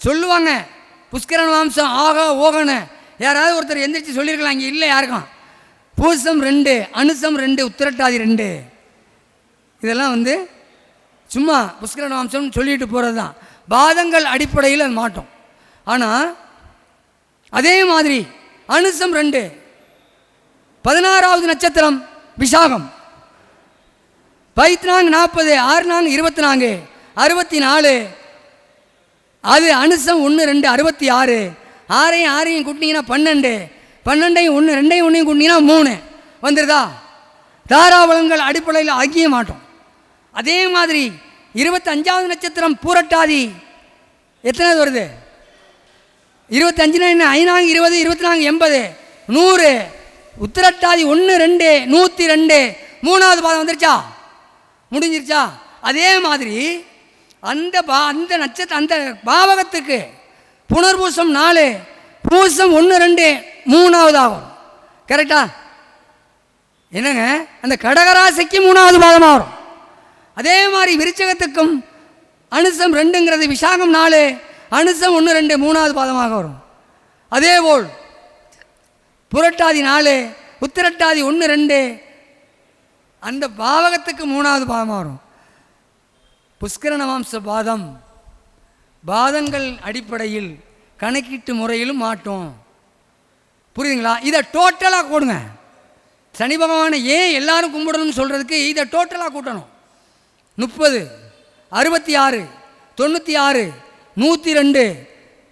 சொல்லுவாங்க புஷ்கரண வம்சம் ஆக ஓகன்னு, யாராவது ஒருத்தர் எந்திரிச்சு சொல்லியிருக்கலாம். இங்கே இல்லை யாருக்கும். பூசம் 2, அனுசம் 2, உத்திரட்டாதி 2 இதெல்லாம் சும்மா புஷ்கரண வம்சம்னு சொல்லிட்டு போகிறது தான். பாதங்கள் அடிப்படையில் அது மாட்டோம். ஆனால் அதே மாதிரி அனுசம் 2 16வது நட்சத்திரம் விசாகம். 5 40, 6 24, 64 அது அனுசம் 1, 2 66, 6 கூட்டினீங்கன்னா 12, 12 1 2 1 கூட்டினீங்கன்னா 3 வந்துடுதா? தாராபலங்கள் அடிப்படையில் ஆகிய மாட்டோம். அதே மாதிரி 25வது நட்சத்திரம் பூரட்டாதி எத்தனாவது வருது? 25 என்ன? 5 20, 24 80, 100. உத்திரட்டாதி 1 2 102, 3வது பாதம் வந்துருச்சா? முடிஞ்சிருச்சா? அதே மாதிரி அந்த நட்சத்திரம் அந்த பாவகத்துக்கு புனர்பூசம் 4, பூசம் 1 2 3வது ஆகும். கரெக்டா? என்னங்க? அந்த கடகராசிக்கு 3வது பாதமாக வரும். அதே மாதிரி விருச்சகத்துக்கும் அனுசம் 2ங்கிறது விசாகம் 4, அனுசம் 1 2 3வது பாதமாக வரும். அதேபோல் புரட்டாதி 4, உத்திரட்டாதி 1 2 அந்த பாவகத்துக்கு 3வது பாதமாக வரும். புஷ்கரண வம்ச பாதம் பாதங்கள் அடிப்படையில் கணக்கீட்டு முறையிலும் மாட்டோம். புரியுதுங்களா? இதை டோட்டலாக கூடுங்க. சனி பகவானை ஏன் எல்லாரும் கும்பிடணும்னு சொல்கிறதுக்கு இதை டோட்டலாக கூட்டணும். 30, 66, 96, 102,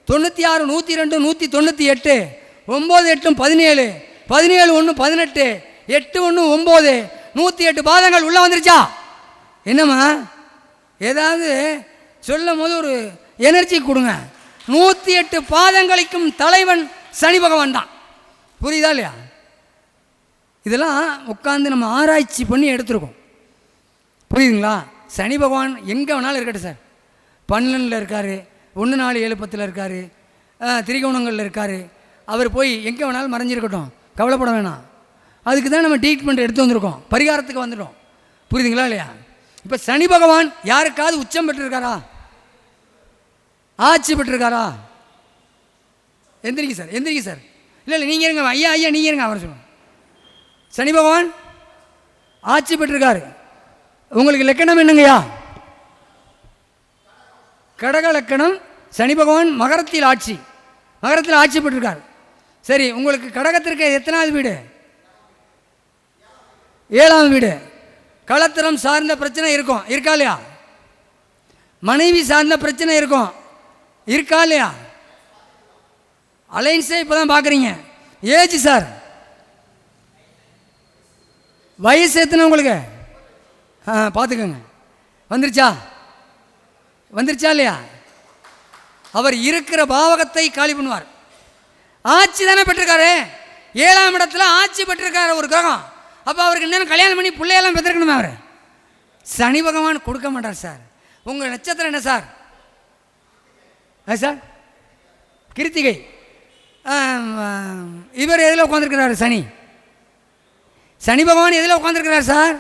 96, 102, 198, 9 8 17, 17 1 18, 8 1 9, 108 பாதங்கள் உள்ளே வந்துருச்சா? என்னம்மா ஏதாவது சொல்லும் போது ஒரு எனர்ஜி கொடுங்க. 108 பாதங்களுக்கும் தலைவன் சனி பகவான் தான். புரியுதா இல்லையா? இதெல்லாம் உட்காந்து நம்ம ஆராய்ச்சி பண்ணி எடுத்துருக்கோம். புரியுதுங்களா? சனி பகவான் எங்கே வேணாலும் இருக்கட்டும் சார். 12 இருக்கார், 1 4 7 10 இருக்கார், திரிகோணங்களில் இருக்கார். அவர் போய் எங்கே வேணாலும் மறைஞ்சிருக்கட்டும், கவலைப்பட வேணாம். அதுக்கு தான் நம்ம ட்ரீட்மெண்ட் எடுத்து வந்திருக்கோம், பரிகாரத்துக்கு வந்துட்டோம். புரியுதுங்களா இல்லையா? இப்போ சனி பகவான் யாருக்காவது உச்சம் பெற்றிருக்காரா, ஆட்சி பெற்றிருக்காரா? எந்திரிக்க சார், எந்திரிக்க சார். இல்லை இல்லை, நீங்கள் இருங்க ஐயா, ஐயா நீங்கள் இருங்க. அவர் சொல்லுங்கள். சனி பகவான் ஆட்சி பெற்றிருக்காரு. உங்களுக்கு லக்கணம் என்னங்கய்யா? கடக லக்கணம். சனி பகவான் மகரத்தில் ஆட்சி, மகரத்தில் ஆட்சி பெற்றிருக்கார். சரி, உங்களுக்கு கடகத்திற்கு எத்தனாவது வீடு? 7ஆம் வீடு. களத்திரம் சார்ந்த பிரச்சனை இருக்கும், இருக்கா இல்லையா? மனைவி சார்ந்த பிரச்சனை இருக்கும், இருக்கா இல்லையா? அலைன்ஸே இப்போ தான் பார்க்குறீங்க. ஏஜ் சார், வயசு எத்தனை உங்களுக்கு? பார்த்துக்கோங்க. வந்துருச்சா? வந்துருச்சா இல்லையா? அவர் இருக்கிற பாவகத்தை காலி பண்ணுவார். ஆட்சி தானே பெற்றிருக்காரு, 7ஆம் இடத்துல ஆட்சி பெற்றிருக்காரு ஒரு கிரகம். அப்போ அவருக்கு இன்னும் கல்யாணம் பண்ணி பிள்ளையெல்லாம் பெற்றிருக்கணுமே. அவர் சனி பகவான் கொடுக்க மாட்டார் சார். உங்கள் நட்சத்திரம் என்ன சார்? சார் கிருத்திகை. இவர் எதில் உட்காந்துருக்கிறாரு? சனி. சனி பகவான் எதில் உட்காந்துருக்கிறார் சார்?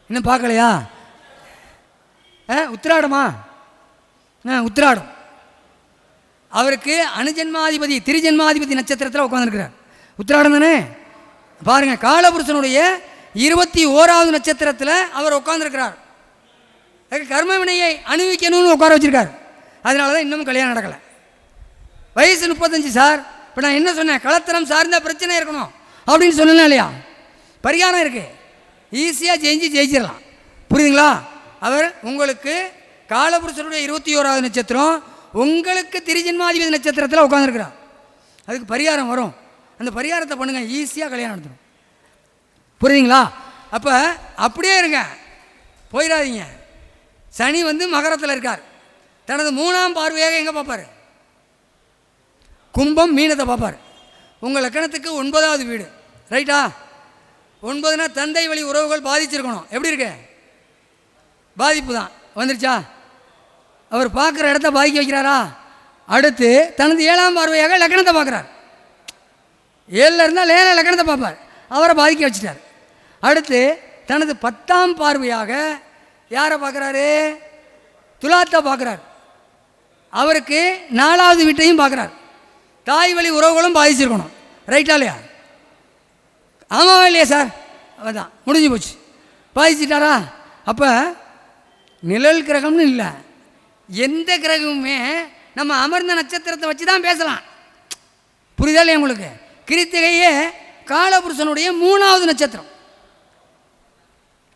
இன்னும் பார்க்கலையா? உத்திராடமா? உத்திராடம். அவருக்கு அணுஜன்மாதிபதி திரிஜன்மாதிபதி நட்சத்திரத்தில் உட்காந்துருக்கிறார். உத்திராடம் தானே? பாருங்கள், காலபுருஷனுடைய 21ஆவது நட்சத்திரத்தில் அவர் உட்காந்துருக்கிறார். கர்ம வினையை அனுபவிக்கணும்னு உட்கார வச்சிருக்கார். அதனால தான் இன்னும் கல்யாணம் நடக்கலை. வயசு 35 சார். இப்போ நான் என்ன சொன்னேன்? களத்திரம் சார்ந்த பிரச்சனை இருக்கணும் அப்படின்னு சொன்னேன் இல்லையா? பரிகாரம் இருக்குது, ஈஸியாக ஜெயிச்சிடலாம். புரியுதுங்களா? அவர் உங்களுக்கு காலபுருஷனுடைய 21ஆவது நட்சத்திரம், உங்களுக்கு திரிஜன்மாதிபதி நட்சத்திரத்தில் உட்காந்துருக்கிறார். அதுக்கு பரிகாரம் வரும். அந்த பரிகாரத்தை பண்ணுங்கள், ஈஸியாக கல்யாணம் நடத்தணும். புரியுதுங்களா? அப்போ அப்படியே இருங்க, போயிடாதீங்க. சனி மகரத்தில் இருக்கார். தனது 3ஆம் பார்வையாக எங்கே பார்ப்பார்? கும்பம் மீனத்தை பார்ப்பார். உங்கள் லக்கணத்துக்கு 9ஆவது வீடு, ரைட்டா? 9னா தந்தை வழி உறவுகள் பாதிச்சிருக்கணும். எப்படி இருக்கு? பாதிப்பு தான். வந்துருச்சா? அவர் பார்க்குற இடத்த பாதிக்க வைக்கிறாரா? அடுத்து தனது 7ஆம் பார்வையாக லக்கணத்தை பார்க்குறார். 7ல் இருந்தால் 7 லக்கணத்தை பார்ப்பார், அவரை பாதிக்க வச்சுட்டார். அடுத்து தனது 10ஆம் பார்வையாக யாரை பார்க்குறாரு? துலாத்தை பார்க்குறார். அவருக்கு 4ஆவது வீட்டையும் பார்க்குறார். தாய் வழி உறவுகளும் பாதிச்சிருக்கணும், ரைட்டா இல்லையா? ஆமாவா இல்லையா சார்? அதான் முடிஞ்சு போச்சு. பாதிச்சிட்டாரா? அப்போ நிழல் கிரகம்னு இல்லை, எந்த கிரகமுமே நம்ம அமர்ந்த நட்சத்திரத்தை வச்சு தான் பேசலாம். புரியுதா இல்லையா உங்களுக்கு? கிருத்திகையே காலபுருஷனுடைய 3ஆவது நட்சத்திரம்.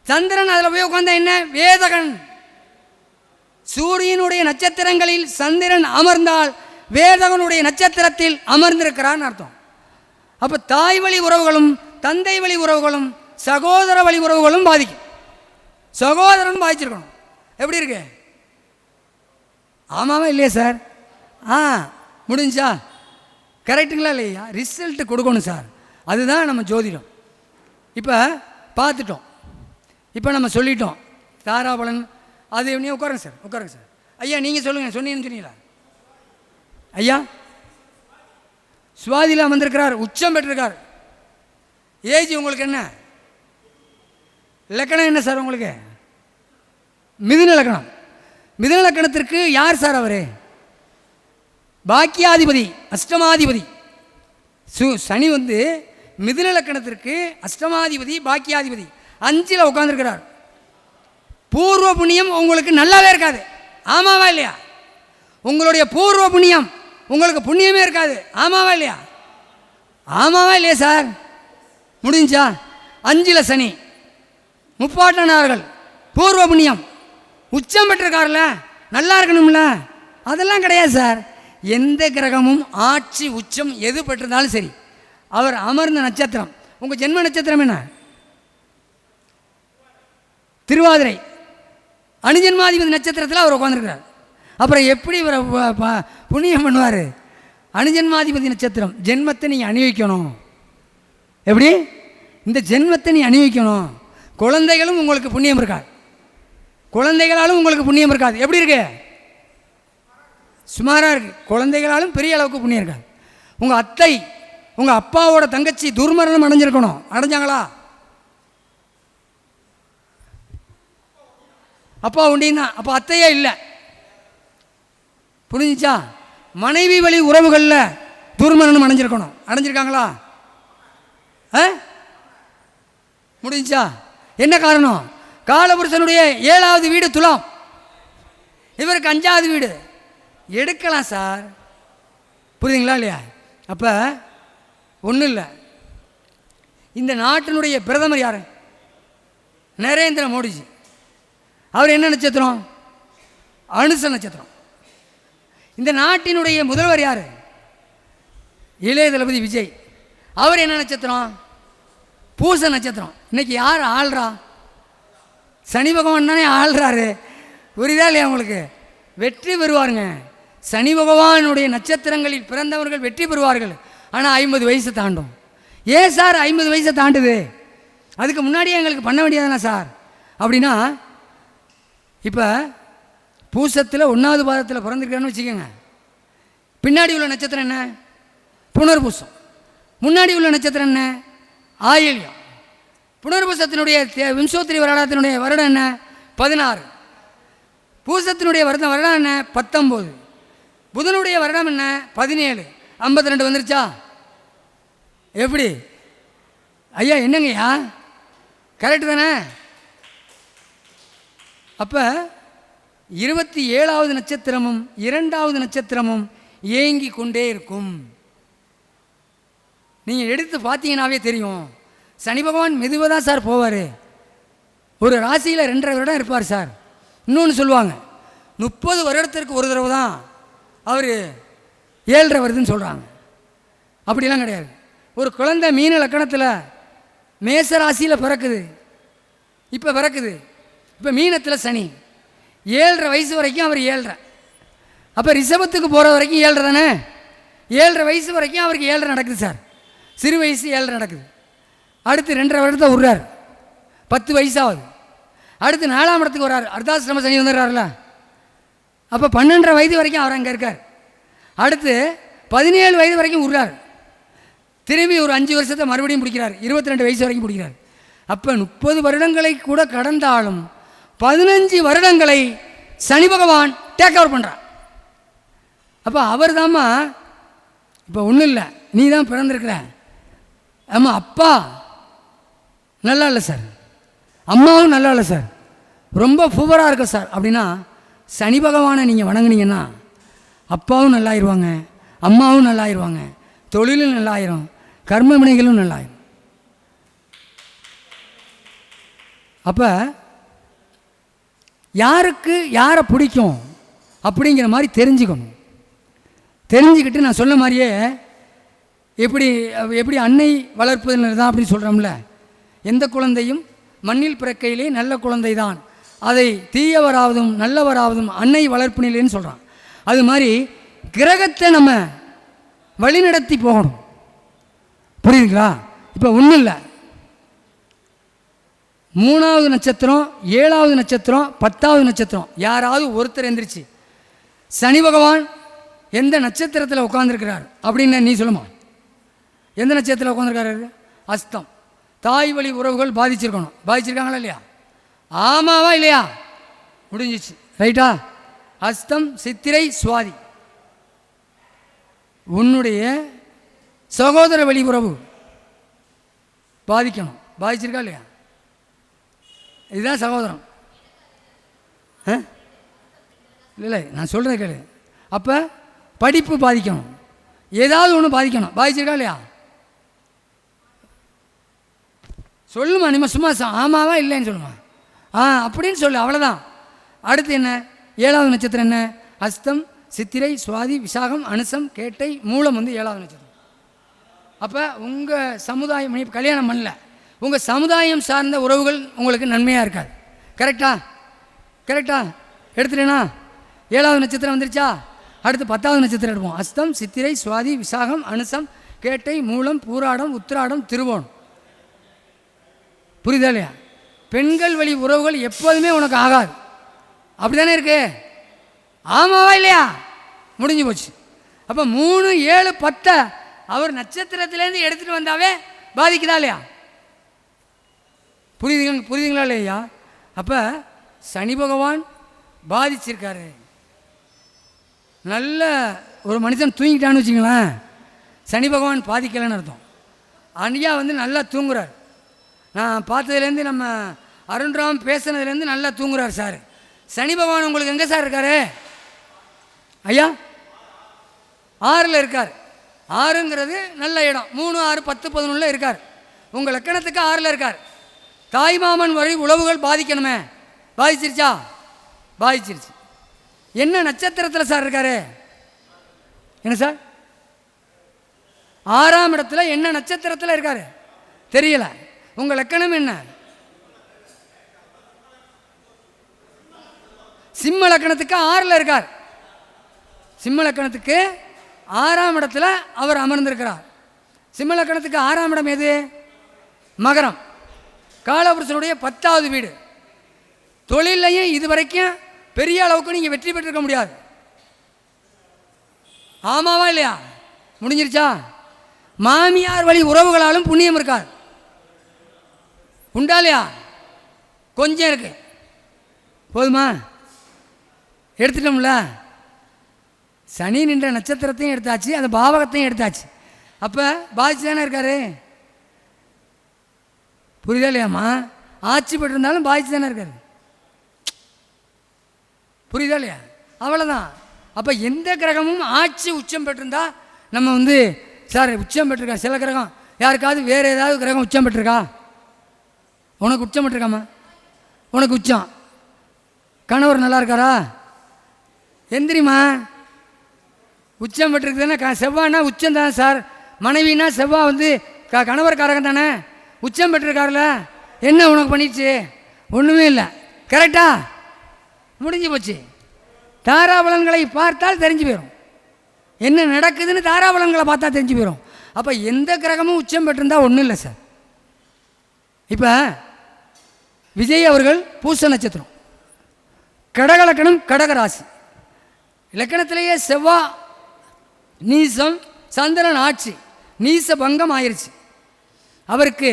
சந்திரன் அதில் போய் உட்காந்தா என்ன? வேதகன். சூரியனுடைய நட்சத்திரங்களில் சந்திரன் அமர்ந்தால் வேதகனுடைய நட்சத்திரத்தில் அமர்ந்திருக்கிறான்னு அர்த்தம். அப்போ தாய் வழி உறவுகளும் தந்தை வழி உறவுகளும் சகோதர வழி உறவுகளும் பாதிக்கும். சகோதரன் பாதிச்சிருக்கணும். எப்படி இருக்கு? ஆமாவா இல்லையா சார்? முடிஞ்சா? கரெக்டுங்களா இல்லையா? ரிசல்ட்டு கொடுக்கணும் சார், அதுதான் நம்ம ஜோதிடம். இப்போ பார்த்துட்டோம், இப்போ நம்ம சொல்லிட்டோம் தாராபலன். அது நீ உட்காருங்க சார், உட்காருங்க சார். ஐயா நீங்கள் சொல்லுங்கள், சொன்னீங்கன்னு சொன்னீங்களா? ஐயா சுவாதியில் வந்திருக்கிறார், உச்சம் பெற்றிருக்கார். ஏஜ் உங்களுக்கு என்ன? லக்கணம் என்ன சார் உங்களுக்கு? மிதுன லக்கணம். மிதுன லக்கணத்திற்கு யார் சார் அவர்? பாக்கியாதிபதி, அஷ்டமாதிபதி. சனி மிதுன லக்கணத்திற்கு அஷ்டமாதிபதி, பாக்கியாதிபதி 5ல் உட்காந்துருக்கிறார். பூர்வ புண்ணியம் உங்களுக்கு நல்லாவே இருக்காது. ஆமாவா இல்லையா? உங்களுடைய பூர்வ புண்ணியம் உங்களுக்கு புண்ணியமே இருக்காது. ஆமாவா இல்லையா? ஆமாவா இல்லையா சார்? முடிஞ்சா? 5ல் சனி, முப்பாட்டனார்கள், பூர்வ புண்ணியம், உச்சம் பெற்றிருக்காருல்ல, நல்லா இருக்கணும்ல? அதெல்லாம் கிடையாது சார். எந்த கிரகமும் ஆட்சி உச்சம் எது பெற்றிருந்தாலும் சரி, அவர் அமர்ந்த நட்சத்திரம். உங்கள் ஜென்ம நட்சத்திரம் என்ன? திருவாதிரை. அணுஜன்மாதிபதி நட்சத்திரத்தில் அவர் உட்காந்துருக்கிறார். அப்புறம் எப்படி இவரை புண்ணியம் பண்ணுவார்? அணுஜன்மாதிபதி நட்சத்திரம். ஜென்மத்தை நீங்கள் அணிவிக்கணும். எப்படி? இந்த ஜென்மத்தை நீ அனுபவிக்கணும். குழந்தைகளும் உங்களுக்கு புண்ணியம் இருக்காது, குழந்தைகளாலும் உங்களுக்கு புண்ணியம் இருக்காது. எப்படி இருக்கு? சுமாராக இருக்குது. குழந்தைகளாலும் பெரிய அளவுக்கு புண்ணியம் இருக்காது. உங்கள் அத்தை, உங்கள் அப்பாவோட தங்கச்சி துர்மரணம் அடைஞ்சிருக்கணும். அடைஞ்சாங்களா? அப்பா உண்டியும் தான், அப்போ அத்தையே இல்லை. புரிஞ்சிச்சா? மனைவி வழி உறவுகளில் துர்மரணம் அடைஞ்சிருக்கணும். அடைஞ்சிருக்காங்களா? முடிஞ்சா? என்ன காரணம்? காலபுருஷனுடைய 7வது வீடு துலாம், இவருக்கு 5வது வீடு. எடுக்கலாம் சார், புரியுதுங்களா இல்லையா? அப்போ ஒன்றும் இல்லை. இந்த நாட்டினுடைய பிரதமர் யார்? நரேந்திர மோடிஜி. அவர் என்ன நட்சத்திரம்? அனுச நட்சத்திரம். இந்த நாட்டினுடைய முதல்வர் யார்? இளைய தளபதி விஜய். அவர் என்ன நட்சத்திரம்? பூச நட்சத்திரம். இன்னைக்கு யார் ஆள்றா? சனி பகவான் தானே ஆள்றாரு. புரியுதா இல்லையா உங்களுக்கு? வெற்றி பெறுவாருங்க. சனி பகவானுடைய நட்சத்திரங்களில் பிறந்தவர்கள் வெற்றி பெறுவார்கள். ஆனால் 50 வயசு தாண்டும். ஏன் சார் 50 வயசை தாண்டுது? அதுக்கு முன்னாடியே எங்களுக்கு பண்ண வேண்டியதானே சார்? அப்படின்னா இப்போ பூசத்தில் 1வது பாதத்தில் பிறந்திருக்காருன்னு வச்சுக்கோங்க. பின்னாடி உள்ள நட்சத்திரம் என்ன? புனர்பூசம். முன்னாடி உள்ள நட்சத்திரம் என்ன? ஆயில்யம். புனர்பூசத்தினுடைய விம்சோத்திரி வருடத்தினுடைய வருடம் என்ன? 16. பூசத்தினுடைய வருடம் என்ன? 19. புதனுடைய வருடம் என்ன? 17. 52 வந்துருச்சா? எப்படி ஐயா? என்னங்கய்யா, கரெக்டு தானே? அப்போ 27வது நட்சத்திரமும் 2வது நட்சத்திரமும் ஏங்கி கொண்டே இருக்கும். நீங்கள் எடுத்து பார்த்தீங்கன்னாவே தெரியும். சனி பகவான் மெதுவாக தான் சார் போவார். ஒரு ராசியில் 2.5 வருடம் இருப்பார் சார். இன்னொன்று சொல்லுவாங்க, 30 வருடத்திற்கு ஒரு தடவை தான் அவர் 7.5 வருதுன்னு சொல்கிறாங்க. அப்படிலாம் கிடையாது. ஒரு குழந்தை மீன லக்கணத்தில் மேச ராசியில் பிறக்குது. இப்போ பிறக்குது. இப்போ மீனத்தில் சனி 7.5 வயசு வரைக்கும் அவர் 7.5. அப்போ ரிஷபத்துக்கு போகிற வரைக்கும் 7.5 தானே? 7.5 வயசு வரைக்கும் அவருக்கு 7.5 நடக்குது சார். சிறு வயசு 7.5 நடக்குது. அடுத்து 2.5 வருடத்தை விடுறார், 10 வயசாகுது. அடுத்து 4ஆம் இடத்துக்கு வர்றார், அர்த்தாசிரம சனி வந்துடுறாருல. அப்போ 12.5 வயது வரைக்கும் அவர் அங்கே இருக்கார். அடுத்து 17 வயது வரைக்கும் விடுறார். திரும்பி ஒரு 5 வருஷத்தை மறுபடியும் பிடிக்கிறார், 22 வயசு வரைக்கும் பிடிக்கிறார். அப்போ 30 வருடங்களை கூட கடந்தாலும் 15 வருடங்களை சனி பகவான் டேக் ஓவர் பண்ணுறார். அப்போ அவர் தாம்மா இப்போ ஒன்றும் இல்லை, நீ தான் பிறந்திருக்கிற. ஆமாம், அப்பா நல்லா இல்லை சார், அம்மாவும் நல்லா இல்லை சார், ரொம்ப புவராக இருக்க சார் அப்படின்னா சனி பகவானை நீங்கள் வணங்குனீங்கன்னா அப்பாவும் நல்லாயிருவாங்க, அம்மாவும் நல்லாயிருவாங்க, தொழிலும் நல்லாயிரும், கர்ம வினைகளும் நல்லாயிரும். அப்போ யாருக்கு யாரை பிடிக்கும் அப்படிங்கிற மாதிரி தெரிஞ்சுக்கணும். தெரிஞ்சுக்கிட்டு நான் சொன்ன மாதிரியே எப்படி அன்னை வளர்ப்பதில் தான் அப்படின்னு சொல்கிறோம்ல, எந்த குழந்தையும் மண்ணில் பிறக்கையிலே நல்ல குழந்தை தான், அதை தீயவராவதும் நல்லவராவதும் அன்னை வளர்ப்பினிலேன்னு சொல்கிறான். அது மாதிரி கிரகத்தை நம்ம வழிநடத்தி போகணும். புரியுதுங்களா? இப்போ ஒன்றும் இல்லை, 3வது நட்சத்திரம், 7வது நட்சத்திரம், 10வது நட்சத்திரம் யாராவது ஒருத்தர் எந்திரிச்சு சனி பகவான் எந்த நட்சத்திரத்தில் உட்காந்துருக்கிறார் அப்படின்னு நீ சொல்லுமா? எந்த நட்சத்திரத்தில் உட்காந்துருக்காரு? அஸ்தம். தாய் வழி உறவுகள் பாதிச்சிருக்கணும். பாதிச்சிருக்காங்களா இல்லையா? ஆமாவா இல்லையா? முடிஞ்சிச்சு, ரைட்டா? அஸ்தம், சித்திரை, சுவாதி. உன்னுடைய சகோதர வழி உறவு பாதிக்கணும். பாதிச்சிருக்கா இல்லையா? இதுதான் சகோதரம். இல்லை, நான் சொல்கிறேன் கேளு. அப்போ படிப்பு பாதிக்கணும், ஏதாவது ஒன்று பாதிக்கணும். பாதிச்சிருக்கா இல்லையா? சொல்லுமா, நீ சும்மா ஆமாவா இல்லைன்னு சொல்லுமா? அப்படின்னு சொல்லு, அவ்வளோதான். அடுத்து என்ன? 7வது நட்சத்திரம் என்ன? அஸ்தம், சித்திரை, சுவாதி, விசாகம், அனுசம், கேட்டை, மூலம் 7வது நட்சத்திரம். அப்போ உங்கள் சமுதாயம், நீ கல்யாணம் பண்ணல, உங்கள் சமுதாயம் சார்ந்த உறவுகள் உங்களுக்கு நன்மையாக இருக்காது. கரெக்டா? கரெக்டா? எடுத்துட்டேனா? 7வது நட்சத்திரம் வந்துருச்சா? அடுத்து 10வது நட்சத்திரம் எடுப்போம். அஸ்தம், சித்திரை, சுவாதி, விசாகம், அனுசம், கேட்டை, மூலம், பூராடம், உத்திராடம், திருவோணம். புரியுதா இல்லையா? பெண்கள் வழி உறவுகள் எப்போதுமே உனக்கு ஆகாது. அப்படி தானே இருக்கு? ஆமாவா இல்லையா? முடிஞ்சு போச்சு. அப்போ 3, 7, 10 அவர் நட்சத்திரத்திலேருந்து எடுத்துகிட்டு வந்தாவே பாதிக்குதா இல்லையா? புரியுதுங்களா இல்லையா? அப்போ சனி பகவான் பாதிச்சிருக்காரு. நல்ல ஒரு மனுஷன் தூங்கிட்டான்னு வச்சுங்களேன், சனி பகவான் பாதிக்கலைன்னு அர்த்தம். ஐயா நல்லா தூங்குறார். நான் பார்த்ததுலேருந்து நம்ம அருண்ராம் பேசுனதுலேருந்து நல்லா தூங்குறார் சார். சனி பகவான் உங்களுக்கு எங்கே சார் இருக்கார் ஐயா? 6ல் இருக்கார். 6ங்கிறது நல்ல இடம். 3, 6, 10, 11 இருக்கார். உங்கள் லக்கணத்துக்கு 6ல் இருக்கார். தாய்மாமன் வழி உறவுகள் பாதிக்கணுமே, பாதிச்சிருச்சா? பாதிச்சிருச்சு. என்ன நட்சத்திரத்தில் சார் இருக்காரு? என்ன சார்? 6ஆம் இடத்துல என்ன நட்சத்திரத்தில் இருக்காரு தெரியல. உங்கள் லக்கணம் என்ன? சிம்ம லக்கணத்துக்கு 6ல் இருக்கார். சிம்ம லக்கணத்துக்கு 6ஆம் இடத்துல அவர் அமர்ந்திருக்கிறார். சிம்ம லக்கணத்துக்கு 6ஆம் இடம் எது? மகரம். காலபுருஷனுடைய 10வது வீடு. தொழிலையும் இதுவரைக்கும் பெரிய அளவுக்கு நீங்கள் வெற்றி பெற்றிருக்க முடியாது. ஆமாவா இல்லையா? முடிஞ்சிருச்சா? மாமியார் வழி உறவுகளாலும் புண்ணியம் இருக்காது. உண்டா இல்லையா? கொஞ்சம் இருக்கு. போதுமா? எடுத்துட்டோம்ல. சனி நின்ற நட்சத்திரத்தையும் எடுத்தாச்சு, அந்த பாவகத்தையும் எடுத்தாச்சு. அப்போ பாதிச்சு தானே இருக்காரு. புரியுதா இல்லையாம்மா? ஆட்சி பெற்றிருந்தாலும் பாதிச்சு தானே இருக்காரு. புரியுதா இல்லையா? அவ்வளோதான். அப்போ எந்த கிரகமும் ஆட்சி உச்சம் பெற்றிருந்தா நம்ம சார் உச்சம் பெற்றிருக்கா. சில கிரகம் யாருக்காவது வேறு ஏதாவது கிரகம் உச்சம் பெற்றிருக்கா? உனக்கு உச்சம் பெற்றிருக்காமா? உனக்கு உச்சம். கணவர் நல்லா இருக்காரா? எந்திரிமா. உச்சம் பெற்றிருக்கு தானே. செவ்வாய்னா உச்சம் தானே சார். மனைவினா செவ்வாய் கணவர்காரகம் தானே. உச்சம் பெற்றிருக்காருல, என்ன உனக்கு பண்ணிடுச்சு? ஒன்றுமே இல்லை. கரெக்டா? முடிஞ்சு போச்சு. தாராபலன்களை பார்த்தால் தெரிஞ்சு போயிடும் என்ன நடக்குதுன்னு. தாராபலன்களை பார்த்தா தெரிஞ்சு போயிடும். அப்போ எந்த கிரகமும் உச்சம் பெற்றிருந்தா ஒன்றும் இல்லை சார். இப்போ விஜய் அவர்கள் பூச நட்சத்திரம், கடக லக்கணம், கடக ராசி. லக்கணத்திலேயே செவ்வாய் நீசம், சந்திரன் ஆட்சி, நீச பங்கம் ஆயிடுச்சு. அவருக்கு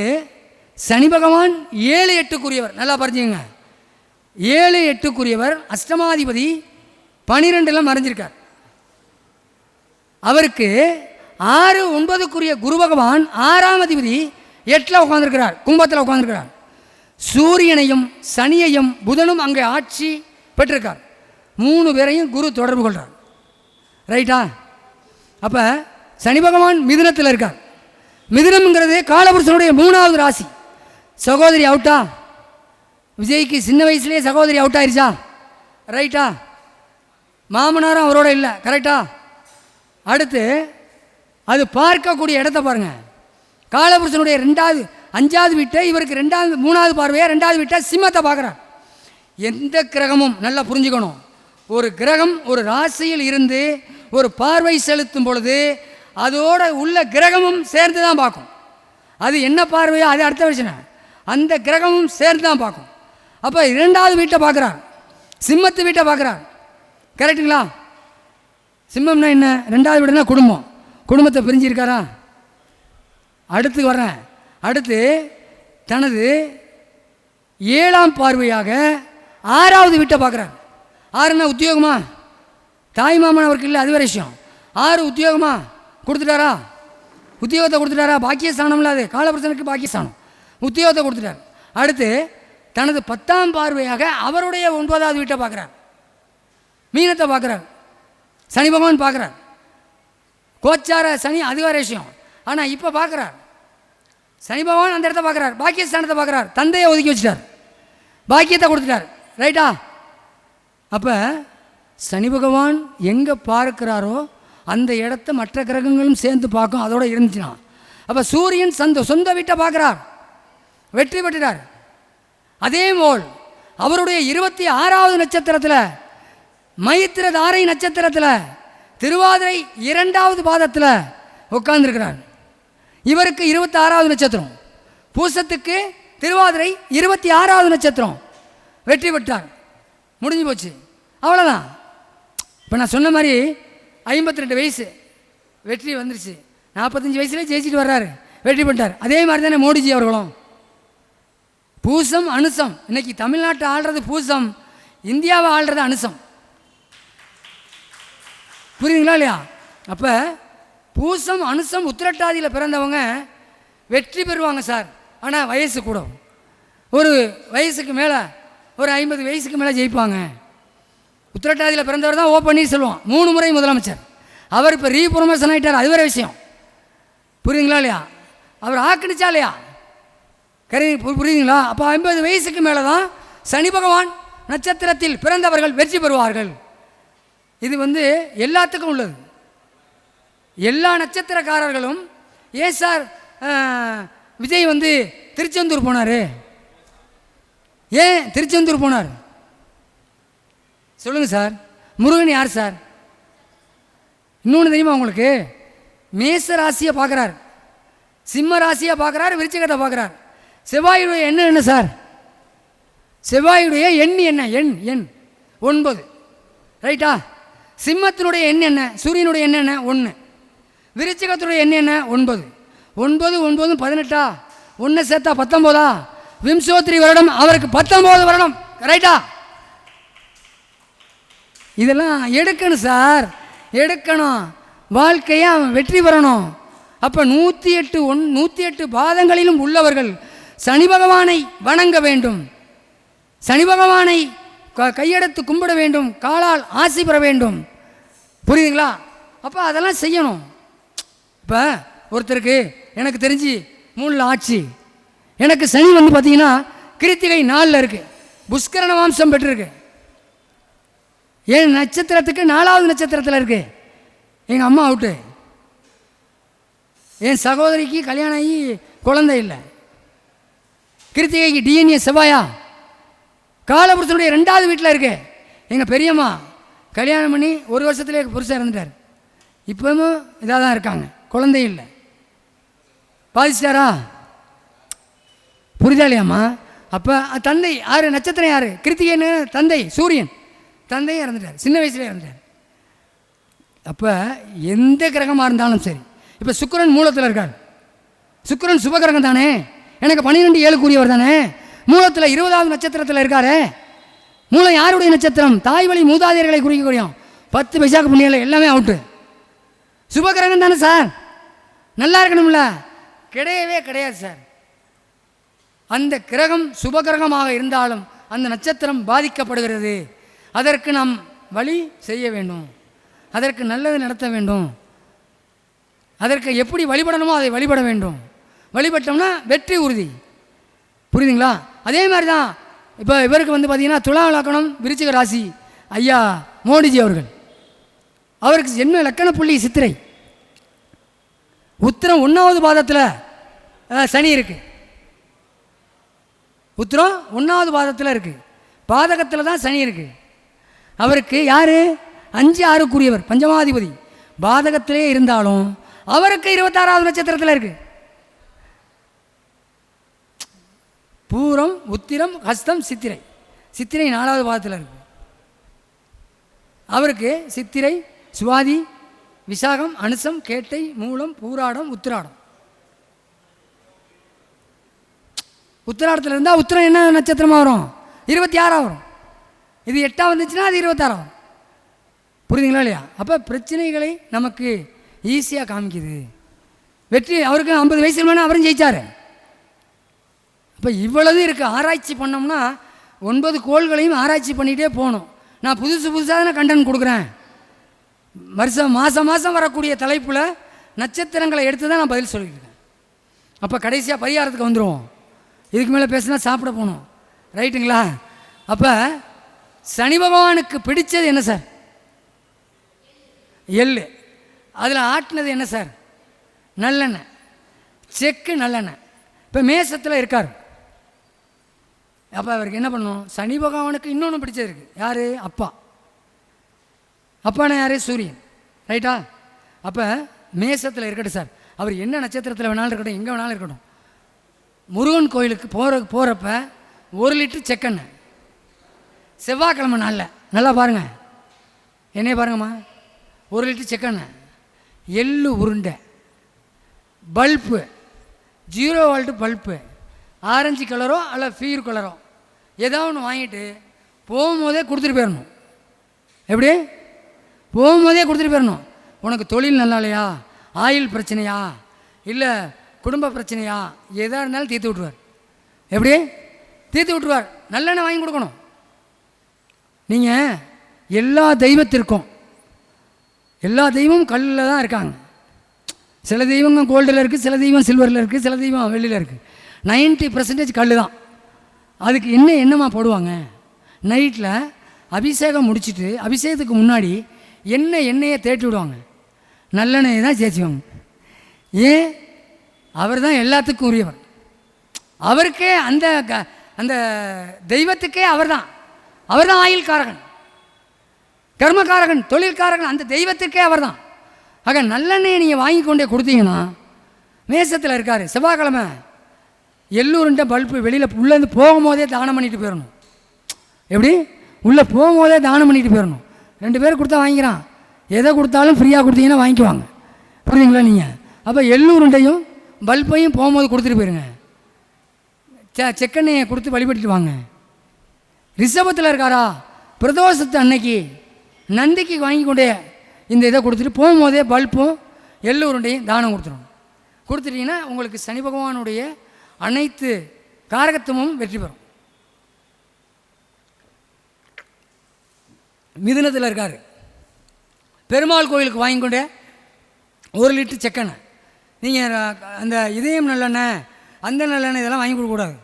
சனி பகவான் 7, 8க்குரியவர். நல்லா பறிஞ்சுங்க. 7, 8க்குரியவர். அஷ்டமாதிபதி 12ல் மறைஞ்சிருக்கார். அவருக்கு 6, 9க்குரிய குரு பகவான் 6ஆம் அதிபதி 8ல் உட்காந்துருக்கிறார், கும்பத்தில் உட்காந்துருக்கிறார். சூரியனையும் சனியையும் புதனும் அங்கே ஆட்சி பெற்றிருக்கார். 3 பேரையும் குரு தொடர்பு கொள்கிறார். ரைட்டா? அப்போ சனி பகவான் மிதுனத்தில் இருக்கார். மிதுனம்ங்கிறது காலபுருஷனுடைய 3வது ராசி. சகோதரி அவுட்டா? விஜய்க்கு சின்ன வயசுலேயே சகோதரி அவுட் ஆயிடுச்சா? ரைட்டா? மாமனாரும் அவரோட இல்லை. கரெக்டா? அடுத்து அது பார்க்கக்கூடிய இடத்த பாருங்கள். காலபுருஷனுடைய 2வது 5வது வீட்டை இவருக்கு 2வது 3வது பார்வையாக 2வது வீட்டை சிம்மத்தை பார்க்குறார். எந்த கிரகமும் நல்லா புரிஞ்சுக்கணும். ஒரு கிரகம் ஒரு ராசியில் இருந்து ஒரு பார்வை செலுத்தும் பொழுது அதோட உள்ள கிரகமும் சேர்ந்து தான் பார்க்கும். அது என்ன பார்வையோ அது அடுத்த விஷயம். அந்த கிரகமும் சேர்ந்து தான் பார்க்கும். அப்போ 2வது வீட்டை பார்க்குறார், சிம்மத்து வீட்டை பார்க்குறார். கரெக்டுங்களா? சிம்மம்னா என்ன? 2வது வீடுனா குடும்பம். குடும்பத்தை பிரிஞ்சிருக்காரா? அடுத்து வர்றேன். அடுத்து தனது 7ஆம் பார்வையாக 6வது வீட்டை பார்க்குறார். 6ன்னா உத்தியோகமா? தாய் மாமன் அவருக்கு இல்லை, அது வேறு விஷயம். 6 உத்தியோகமா கொடுத்துட்டாரா? உத்தியோகத்தை கொடுத்துட்டாரா? பாக்கியஸ்தானம்ல, அது காலபுருஷனுக்கு பாக்கியஸ்தானம். உத்தியோகத்தை கொடுத்துட்டார். அடுத்து தனது 10ஆம் பார்வையாக அவருடைய 9வது வீட்டை பார்க்குறார், மீனத்தை பார்க்குறார். சனி பகவான் பார்க்குறார். கோச்சார சனி அது வேறு விஷயம். ஆனால் இப்போ பார்க்குறார் சனி பகவான் அந்த இடத்த பார்க்குறார், பாக்கியஸ்தானத்தை பார்க்குறார். தந்தையை ஒதுக்கி வச்சுட்டார், பாக்கியத்தை கொடுத்துட்டார். ரைட்டா? அப்போ சனி பகவான் எங்கே பார்க்குறாரோ அந்த இடத்த மற்ற கிரகங்களும் சேர்ந்து பார்க்கும். அதோடு இருந்துச்சுன்னா அப்போ சூரியன் சொந்த வீட்டை பார்க்குறார், வெற்றி பெற்றுட்டார். அதே போல் அவருடைய 26வது நட்சத்திரத்தில் மைத்திரதாரை நட்சத்திரத்தில் திருவாதிரை 2வது பாதத்தில் உட்கார்ந்துருக்கிறார். இவருக்கு 26வது நட்சத்திரம், பூசத்துக்கு திருவாதிரை 26வது நட்சத்திரம், வெற்றி பெற்றார். முடிஞ்சு போச்சு, அவ்வளோதான். இப்போ நான் சொன்ன மாதிரி 52 வயசு வெற்றி வந்துருச்சு, 45 வயசுலேயே ஜெயிச்சுட்டு வர்றாரு, வெற்றி பெற்றார். அதே மாதிரி தானே மோடிஜி அவர்களும். பூசம் அனுசம், இன்னைக்கு தமிழ்நாட்டை ஆள்றது பூசம், இந்தியாவை ஆள்றது அனுசம். புரியுதுங்களா இல்லையா? அப்போ பூசம் அனுசம் உத்திரட்டாதியில் பிறந்தவங்க வெற்றி பெறுவாங்க சார். ஆனால் வயசு கூட, ஒரு வயசுக்கு மேலே, ஒரு 50 வயசுக்கு மேலே ஜெயிப்பாங்க. உத்திரட்டாதியில் பிறந்தவர் தான் ஓ பன்னீர்செல்வம், 3 முறை முதலமைச்சர். அவர் இப்போ ரீப்ரொமோஷன் ஆகிட்டார், அது வேறு விஷயம். புரியுதுங்களா இல்லையா? அவர் ஆக்கிடுச்சா இல்லையா? புரியுதுங்களா? அப்போ 50 வயசுக்கு மேலே தான் சனி பகவான் நட்சத்திரத்தில் பிறந்தவர்கள் வெற்றி பெறுவார்கள். இது எல்லாத்துக்கும் உள்ளது. எல்லா நட்சத்திரக்காரர்களும். ஏன் சார் விஜய் திருச்செந்தூர் போனார்? ஏன் திருச்செந்தூர் போனார் சொல்லுங்கள் சார். முருகன் யார் சார்? இன்னொன்று தெரியுமா உங்களுக்கு? மேச ராசியை பார்க்குறார், சிம்ம ராசியை பார்க்குறார், விருச்சிகத்தை பார்க்குறார். செவ்வாயுடைய எண் என்ன சார்? செவ்வாயுடைய எண் என்ன? எண் 9, ரைட்டா? சிம்மத்தினுடைய எண் என்ன? சூரியனுடைய எண் என்ன? 1. விருச்சிகத்தினுடைய எண் என்ன? 9. 9 9 18, 1 சேர்த்தா 19. விம்சோத்திரி வருடம், அவருக்கு 19 வருடம், ரைட்டா? இதெல்லாம் எடுக்கணும் சார், எடுக்கணும். வாழ்க்கையை அவன் வெற்றி பெறணும். அப்போ 108 பாதங்களிலும் உள்ளவர்கள் சனி பகவானை வணங்க வேண்டும், சனி பகவானை கையெடுத்து கும்பிட வேண்டும், காலால் ஆசி பெற வேண்டும். புரியுதுங்களா? அப்போ அதெல்லாம் செய்யணும். இப்போ ஒருத்தருக்கு எனக்கு தெரிஞ்சு 3 ஆட்சி, எனக்கு சனி பார்த்தீங்கன்னா கிருத்திகை 4 இருக்குது, புஷ்கரண வம்சம் பெற்றிருக்கு. என் நட்சத்திரத்துக்கு 4வது நட்சத்திரத்தில் இருக்குது. எங்கள் அம்மா அவுட்டு, என் சகோதரிக்கு கல்யாணம் ஆகி குழந்தை இல்லை. கிருத்திகைக்கு டிஎன்ஏ செவ்வாயா, காலபுருஷனுடைய 2வது வீட்டில் இருக்கு. எங்கள் பெரியம்மா கல்யாணம் பண்ணி 1 வருஷத்துலேயே புருஷன் இறந்துட்டார். இப்போவும் இதாக தான் இருக்காங்க, குழந்தை இல்லை. பாதிச்சிட்டாரா? புரிதா இல்லையாம்மா? அப்போ தந்தை யார்? நட்சத்திரம் யார்? கிருத்திகைன்னு தந்தை சூரியன், தந்தையும் இறந்துட்டார், சின்ன வயசுலேயே இறந்துட்டார். அப்போ எந்த கிரகமாக இருந்தாலும் சரி. இப்போ சுக்கிரன் மூலத்தில் இருக்கார், சுக்கிரன் சுபகிரகம் தானே, எனக்கு 12/7 தானே. மூலத்தில் 20வது நட்சத்திரத்தில் இருக்காரு. மூலம் யாருடைய நட்சத்திரம்? தாய் வழி மூதாதையர்களை குறிக்கக்கூடியும். 10 பைசாக்கு புண்ணியில் எல்லாமே அவுட்டு. சுபகிரகம் தானே சார், நல்லா இருக்கணும்ல? கிடையவே கிடையாது சார். அந்த கிரகம் சுபகிரகமாக இருந்தாலும் அந்த நட்சத்திரம் பாதிக்கப்படுகிறது. அதற்கு நாம் வழி செய்ய வேண்டும், அதற்கு நல்லது நடத்த வேண்டும், அதற்கு எப்படி வழிபடணுமோ அதை வழிபட வேண்டும். வழிபட்டோம்னா வெற்றி உறுதி. புரியுதுங்களா? அதே மாதிரி தான் இப்போ இவருக்கு பார்த்தீங்கன்னா துலா லக்கணம், விருச்சிக ராசி. ஐயா மோடிஜி அவர்கள், அவருக்கு ஜென்ம லக்கண புள்ளி சித்திரை, உத்திரம் 1வது பாதத்தில் சனி இருக்குது. உத்திரம் 1வது பாதத்தில் இருக்குது, பாதகத்தில் தான் சனி இருக்குது. அவருக்கு யார்? 5 6க்குரியவர், பஞ்சமாதிபதி. பாதகத்திலே இருந்தாலும் அவருக்கு 26வது நட்சத்திரத்தில் இருக்குது. பூரம், உத்திரம், ஹஸ்தம், சித்திரை. சித்திரை 4வது பாதத்தில் இருக்குது. அவருக்கு சித்திரை, சுவாதி, விசாகம், அனுசம், கேட்டை, மூலம், பூராடம், உத்திராடம். உத்திராடத்தில் இருந்தால் உத்திரம் என்ன நட்சத்திரமாக வரும்? 26 வரும். இது 8 வந்துச்சுன்னா அது 26 வரும். புரியுதுங்களா இல்லையா? அப்போ பிரச்சனைகளை நமக்கு ஈஸியாக காமிக்குது. வெற்றி அவருக்கு 50 வயசுக்கு மேலே அவரும் ஜெயிச்சார். இப்போ இவ்வளவு இருக்குது. ஆராய்ச்சி பண்ணோம்னா 9 கோள்களையும் ஆராய்ச்சி பண்ணிகிட்டே போகணும். நான் புதுசாக தானே கண்டென்ட் கொடுக்குறேன். மாதம் வரக்கூடிய தலைப்பில் நட்சத்திரங்களை எடுத்து தான் நான் பதில் சொல்லியிருக்கேன். அப்போ கடைசியாக பரிகாரத்துக்கு வந்துடுவோம். இதுக்கு மேலே பேசினா சாப்பிட போகணும், ரைட்டுங்களா? அப்போ சனி பகவானுக்கு பிடிச்சது என்ன சார்? எள்ளு. அதில் ஆட்டினது என்ன சார்? நல்லெண்ணெய், செக்கு நல்லெண்ணெய். இப்போ மேசத்தில் இருக்கார். அப்போ அவருக்கு என்ன பண்ணணும்? சனி பகவானுக்கு இன்னொன்று பிடிச்சது இருக்குது. யார்? அப்பா. அப்பானா யார்? சூரியன், ரைட்டா? அப்போ மேசத்தில் இருக்கட்டும் சார். அவர் என்ன நட்சத்திரத்தில் வேணாலும் இருக்கட்டும், எங்கே வேணாலும் இருக்கட்டும், முருகன் கோயிலுக்கு போகிறப்ப 1 லிட்டர் செக்கெண்ணெய், செவ்வாய்க்கிழமை நாளில் நல்லா பாருங்கள், என்னைய பாருங்கம்மா, 1 லிட்டர் செக்கெண்ணெய், எள்ளு உருண்டை, பல்ப்பு 0 வோல்ட் பல்ப்பு, ஆரஞ்சு கலரோ அல்ல ஃபீர் கலரோ ஏதோ ஒன்று வாங்கிட்டு போகும்போதே கொடுத்துட்டு போயிடணும். எப்படி? போகும்போதே கொடுத்துட்டு போயிடணும். உனக்கு தொழில் நல்லா இல்லையா, ஆயில் பிரச்சனையா, இல்லை குடும்ப பிரச்சனையா, எதாக இருந்தாலும் தீர்த்து விட்ருவார். எப்படி தீர்த்து விட்ருவார்? நல்லெண்ணெய் வாங்கி கொடுக்கணும். நீங்கள் எல்லா தெய்வத்திற்கும், எல்லா தெய்வமும் கல்லில் தான் இருக்காங்க. சில தெய்வங்க கோல்டில் இருக்குது, சில தெய்வம் சில்வரில் இருக்குது, சில தெய்வம் வெள்ளியில் இருக்குது. 90% கல் தான். அதுக்கு என்னம்மா போடுவாங்க? நைட்டில் அபிஷேகம் முடிச்சுட்டு அபிஷேகத்துக்கு முன்னாடி எண்ணெயை தேய்ச்சி விடுவாங்க, நல்லெண்ணெயை தான் தேய்ச்சிவாங்க. ஏன்? அவர் தான் எல்லாத்துக்கும் உரியவர். அவருக்கே அந்த தெய்வத்துக்கே அவர் தான் ஆயுள்காரகன், கர்மகாரகன், தொழில்காரகன், அந்த தெய்வத்துக்கே அவர் தான். ஆக நல்லெண்ணெயை நீங்கள் வாங்கி கொண்டே கொடுத்தீங்கன்னா, மேசத்தில் இருக்கார், செவ்வாய்க்கிழமை எள்ளூருண்ட பல்பு வெளியில் உள்ளேருந்து போகும்போதே தானம் பண்ணிட்டு போயிடணும். எப்படி? உள்ளே போகும்போதே தானம் பண்ணிட்டு போயிடணும். 2 பேர் கொடுத்தா வாங்கிக்கிறான், எதை கொடுத்தாலும் ஃப்ரீயாக கொடுத்தீங்கன்னா வாங்கிக்குவாங்க. புரியுதுங்களா? நீங்கள் அப்போ எள்ளூருண்டையும் பல்பையும் போகும்போது கொடுத்துட்டு போயிருங்க. செக்கெண்ணெயை கொடுத்து வழிபட்டுட்டு வாங்க. ரிஷபத்தில் இருக்காரா, பிரதோஷத்து அன்னைக்கு நந்திக்கு வாங்கி கொண்டே இந்த இதை கொடுத்துட்டு போகும்போதே பல்பும் எள்ளூருண்டையும் தானம் கொடுத்துட்டீங்கன்னா உங்களுக்கு சனி பகவானுடைய அனைத்து காரகத்துவமும் வெற்றி பெறும். மிதுனத்தில் இருக்கார், பெருமாள் கோயிலுக்கு வாங்கி கொண்டே 1 லிட்டர் செக்கெண்ணெய். நீங்கள் அந்த இதயம் நல்லெண்ணெய், அந்த நல்லெண்ணெய் இதெல்லாம் வாங்கி கொடுக்கக்கூடாது.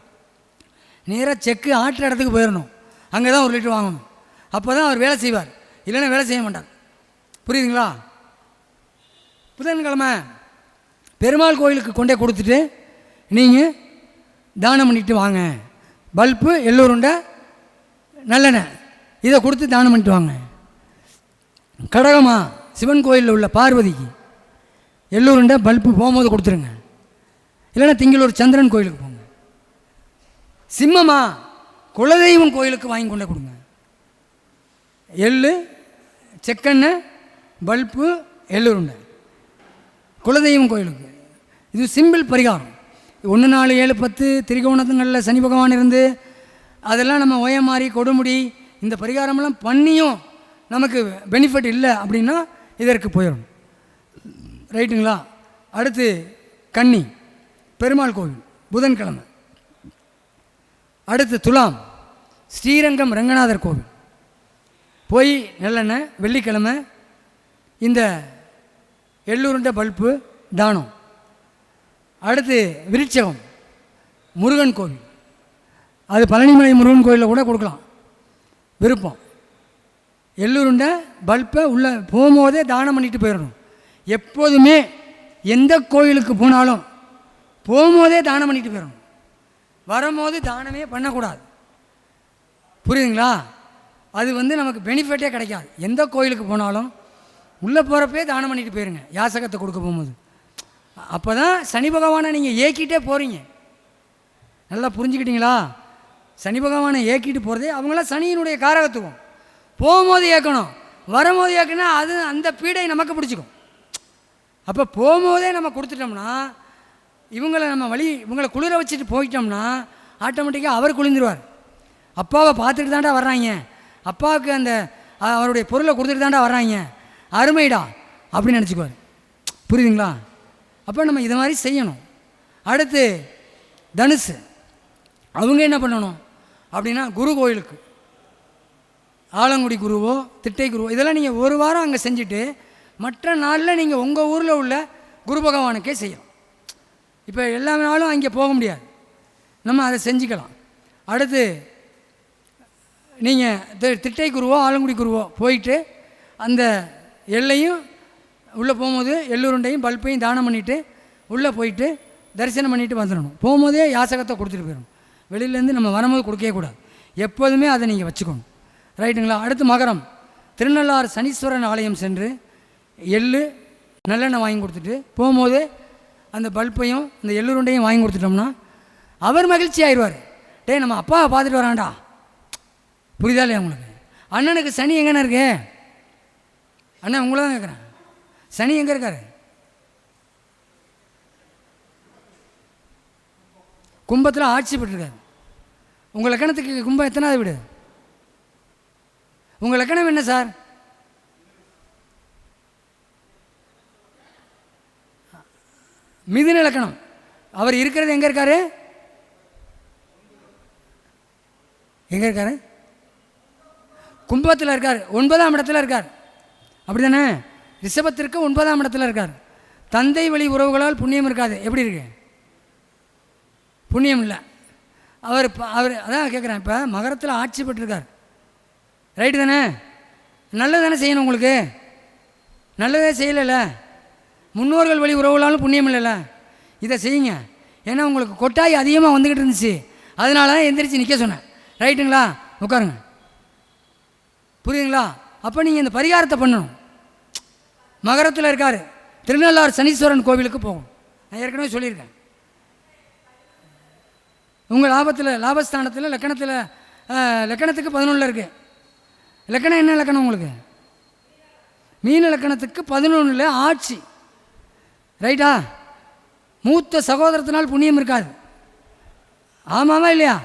நேராக செக்கு ஆட்டுற இடத்துக்கு போயிடணும், அங்கே தான் 1 லிட்டர் வாங்கணும். அப்போ தான் அவர் வேலை செய்வார், இல்லைன்னா வேலை செய்ய மாட்டார். புரியுதுங்களா? புதன்கிழமை பெருமாள் கோயிலுக்கு கொண்டே கொடுத்துட்டு நீங்கள் தானம் பண்ணிட்டு வாங்க. பல்பு எள்ளூருண்டை நல்லெண்ணெய் இதை கொடுத்து தானம் பண்ணிட்டு வாங்க. கடகமா சிவன் கோயிலில் உள்ள பார்வதிக்கு எள்ளூருண்டை பல்பு போகும்போது கொடுத்துருங்க, இல்லைன்னா திங்களூர் சந்திரன் கோயிலுக்கு போங்க. சிம்மமா குலதெய்வம் கோயிலுக்கு வாங்கி கொண்டே கொடுங்க. எள்ளு, செக்கெண்ணெய், பல்பு, எள்ளூருண்டை குலதெய்வம் கோயிலுக்கு. இது சிம்பிள் பரிகாரம். 1 4 7 10 திரிகோணத்துங்களில் சனி பகவான் இருந்து அதெல்லாம் நம்ம ஓயமாறி கொடுமுடி இந்த பரிகாரமெல்லாம் பண்ணியும் நமக்கு பெனிஃபிட் இல்லை அப்படின்னா இதற்கு போயிடும். ரைட்டுங்களா? அடுத்து கன்னி பெருமாள் கோவில் புதன்கிழமை. அடுத்து துலாம் ஸ்ரீரங்கம் ரங்கநாதர் கோவில் போய் நல்லெண்ணெய் வெள்ளிக்கிழமை இந்த எள்ளூருண்ட பல்பு தானம். அடுத்து விருட்சகம் முருகன் கோவில், அது பழனிமலை முருகன் கோயிலில் கூட கொடுக்கலாம் விருப்பம். எள்ளூருண்ட பல்பை உள்ளே போகும்போதே தானம் பண்ணிட்டு போயிடணும். எப்போதுமே எந்த கோயிலுக்கு போனாலும் போகும்போதே தானம் பண்ணிட்டு போயிடணும், வரும்போது தானமே பண்ணக்கூடாது. புரியுதுங்களா? அது நமக்கு பெனிஃபிட்டே கிடைக்காது. எந்த கோயிலுக்கு போனாலும் உள்ளே போகிறப்பே தானம் பண்ணிட்டு போயிருங்க, யாசகத்தை கொடுக்க போகும்போது. அப்போ தான் சனி பகவானை நீங்கள் ஏக்கிட்டே போகிறீங்க. நல்லா புரிஞ்சுக்கிட்டீங்களா? சனி பகவானை ஏக்கிட்டு போகிறதே அவங்களாம் சனியினுடைய காரகத்துவம். போகும்போது ஏற்கணும், வரும்போது ஏற்கனா அது அந்த பீடை நமக்கு பிடிச்சிக்கும். அப்போ போகும்போதே நம்ம கொடுத்துட்டோம்னா இவங்களை குளிர வச்சுட்டு போயிட்டோம்னா ஆட்டோமேட்டிக்காக அவர் குளிந்துருவார். அப்பாவை பார்த்துட்டு தாண்டா வர்றாங்க, அப்பாவுக்கு அந்த அவருடைய பொருளை கொடுத்துட்டு தாண்டா வர்றாங்க, அருமைடா அப்படின்னு நினச்சிக்குவார். புரியுதுங்களா? அப்போ நம்ம இதை மாதிரி செய்யணும். அடுத்து தனுசு, அவங்க என்ன பண்ணணும் அப்படின்னா குரு கோயிலுக்கு ஆலங்குடி குருவோ திட்டை குருவோ இதெல்லாம் நீங்கள் 1 வாரம் அங்கே செஞ்சுட்டு மற்ற நாளில் நீங்கள் உங்கள் ஊரில் உள்ள குரு பகவானுக்கே செய்யணும். இப்போ எல்லா நாளும் அங்கே போக முடியாது, நம்ம அதை செஞ்சுக்கலாம். அடுத்து நீங்கள் திட்டை குருவோ ஆலங்குடி குருவோ போயிட்டு அந்த எல்லையும் உள்ளே போகும்போது எள்ளூருண்டையும் பல்பையும் தானம் பண்ணிவிட்டு உள்ளே போயிட்டு தரிசனம் பண்ணிவிட்டு வந்துடணும். போகும்போதே யாசகத்தை கொடுத்துட்டு போயிடணும். வெளியிலேருந்து நம்ம வரும்போது கொடுக்கவே கூடாது, எப்போதுமே அதை நீங்கள் வச்சுக்கணும். ரைட்டுங்களா? அடுத்து மகரம் திருநள்ளாறு சனீஸ்வரன் ஆலயம் சென்று எள்ளு நல்லெண்ணெய் வாங்கி கொடுத்துட்டு போகும்போது அந்த பல்பையும் அந்த எள்ளூருண்டையும் வாங்கி கொடுத்துட்டோம்னா அவர் மகிழ்ச்சி ஆயிடுவார். டே நம்ம அப்பாவை பார்த்துட்டு வரான்டா. புரியுதா இல்லையா உங்களுக்கு? அண்ணனுக்கு சனி எங்கன்னு இருக்கு? அண்ணன் உங்களை தான் கேட்குறேன், சனி எங்கே இருக்காரு? கும்பத்தில் ஆட்சி பெற்றிருக்காரு. உங்கள் லக்கணத்துக்கு கும்பம் எத்தனாவது வீடு? உங்கள் லக்கணம் என்ன சார்? மிதுன லக்கணம். அவர் இருக்கிறது எங்கே இருக்காரு? எங்கே இருக்காரு? கும்பத்தில் இருக்கார், 9ஆம் இடத்துல இருக்கார். அப்படி தானே? ரிஷபத்திற்கு 9ஆம் இடத்துல இருக்கார். தந்தை வழி உறவுகளால் புண்ணியம் இருக்காது. எப்படி இருக்கு? புண்ணியம் இல்லை. அவர் அதான் கேட்குறேன், இப்போ மகரத்தில் ஆட்சி பெற்றிருக்கார், ரைட்டு தானே? நல்லது தானே செய்யணும். உங்களுக்கு நல்லதே செய்யலைல்ல, முன்னோர்கள் வழி உறவுகளாலும் புண்ணியம் இல்லைல்ல. இதை செய்யுங்க. ஏன்னா உங்களுக்கு கொட்டாய் அதிகமாக வந்துக்கிட்டு இருந்துச்சு, அதனால தான் எந்திரிச்சு நிற்க சொன்னேன். ரைட்டுங்களா? உட்காருங்க. புரியுதுங்களா? அப்போ நீங்கள் இந்த பரிகாரத்தை பண்ணணும். மகரத்தில் இருக்கார், திருநள்ளாறு சனீஸ்வரன் கோவிலுக்கு போகும். நான் ஏற்கனவே சொல்லியிருக்கேன். உங்கள் லாபஸ்தானத்தில் லக்கணத்துக்கு 11 இருக்குது. லக்கணம் என்ன லக்கணம் உங்களுக்கு? மீன லக்கணத்துக்கு 11 ஆட்சி, ரைட்டா? மூத்த சகோதரத்தினால் புண்ணியம் இருக்காது. ஆமாவா இல்லையா?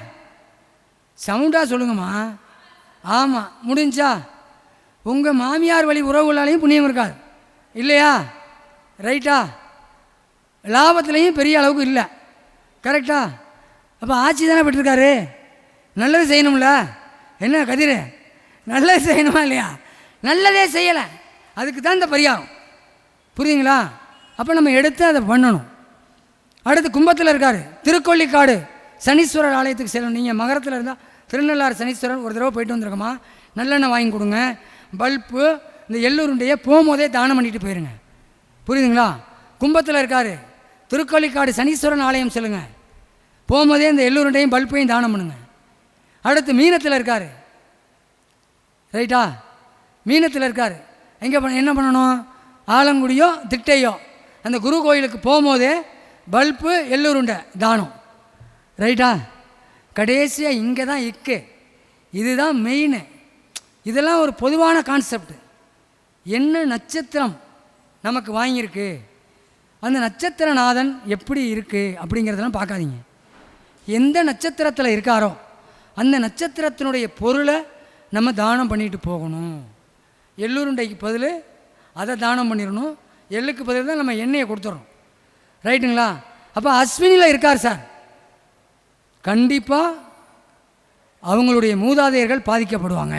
சவுண்டாக சொல்லுங்கம்மா. ஆமாம், முடிஞ்சா? உங்கள் மாமியார் வழி உறவுகளாலையும் புண்ணியம் இருக்காது, இல்லையா? ரைட்டா? லாபத்துலேயும் பெரிய அளவுக்கு இல்லை, கரெக்டா? அப்போ ஆட்சி தானே பெற்றிருக்காரு. நல்லது செய்யணும்ல. என்ன கதிர், நல்லது செய்யணுமா இல்லையா? நல்லதே செய்யலை, அதுக்கு தான் இந்த பரிகாரம். புரியுதுங்களா? அப்போ நம்ம எடுத்து அதை பண்ணணும். அடுத்து கும்பத்தில் இருக்கார், திருக்கொள்ளிக்காடு சனீஸ்வரர் ஆலயத்துக்கு செல்லணும். நீங்கள் மகரத்தில் இருந்தால் திருநள்ளாறு சனீஸ்வரர் ஒரு தடவை போயிட்டு வந்துருக்கோமா, நல்லெண்ணெய் வாங்கி கொடுங்க, பல்ப்பு, இந்த எள்ளுருண்டையை போகும்போதே தானம் பண்ணிட்டு போயிருங்க. புரியுதுங்களா? கும்பத்தில் இருக்கார், திருக்கொள்ளிக்காடு சனீஸ்வரன் ஆலயம் செல்லுங்க, போகும்போதே இந்த எள்ளுருண்டையும் பல்பையும் தானம் பண்ணுங்க. அடுத்து மீனத்தில் இருக்கார், ரைட்டா? மீனத்தில் இருக்கார், எங்கே என்ன பண்ணணும்? ஆலங்குடியோ திட்டையோ அந்த குரு கோயிலுக்கு போகும்போதே பல்பு எள்ளுருண்டை தானம், ரைட்டா? கடைசியாக இங்கே தான் இக்கு, இதுதான் மெயின். இதெல்லாம் ஒரு பொதுவான கான்செப்ட். என்ன நட்சத்திரம் நமக்கு வாங்கியிருக்கு, அந்த நட்சத்திரநாதன் எப்படி இருக்குது அப்படிங்கிறதெல்லாம் பார்க்காதீங்க. எந்த நட்சத்திரத்தில் இருக்காரோ அந்த நட்சத்திரத்தினுடைய பொருளை நம்ம தானம் பண்ணிட்டு போகணும். எள்ளுருண்டைக்கு பதில் அதை தானம் பண்ணிடணும், எள்ளுக்கு பதில் தான் நம்ம எண்ணெயை கொடுத்துட்றோம், ரைட்டுங்களா? அப்போ அஸ்வினியில் இருக்கார் சார், கண்டிப்பாக அவங்களுடைய மூதாதையர்கள் பாதிக்கப்படுவாங்க,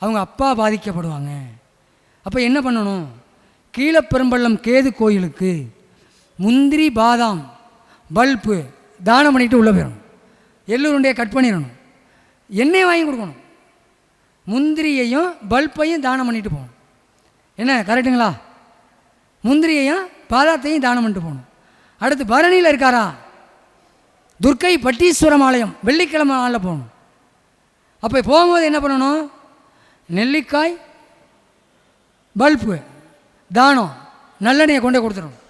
அவங்க அப்பா பாதிக்கப்படுவாங்க. அப்போ என்ன பண்ணணும்? கீழப்பெரும்பள்ளம் கேது கோயிலுக்கு முந்திரி பாதாம் பல்பு தானம் பண்ணிட்டு உள்ளே போயிடணும். எள்ளுருண்டையை கட் பண்ணிடணும், எண்ணெயை வாங்கி கொடுக்கணும், முந்திரியையும் பல்பையும் தானம் பண்ணிட்டு போகணும். என்ன கரெக்டுங்களா? முந்திரியையும் பாதாத்தையும் தானம் பண்ணிட்டு போகணும். அடுத்து பரணியில் இருக்காரா, துர்க்கை பட்டீஸ்வரம் ஆலயம் வெள்ளிக்கிழமை நாளில் போகணும். அப்போ போகும்போது என்ன பண்ணணும்? நெல்லிக்காய் பல்பு தானம் நல்லெண்ணெயை கொண்டே கொடுத்துடணும்.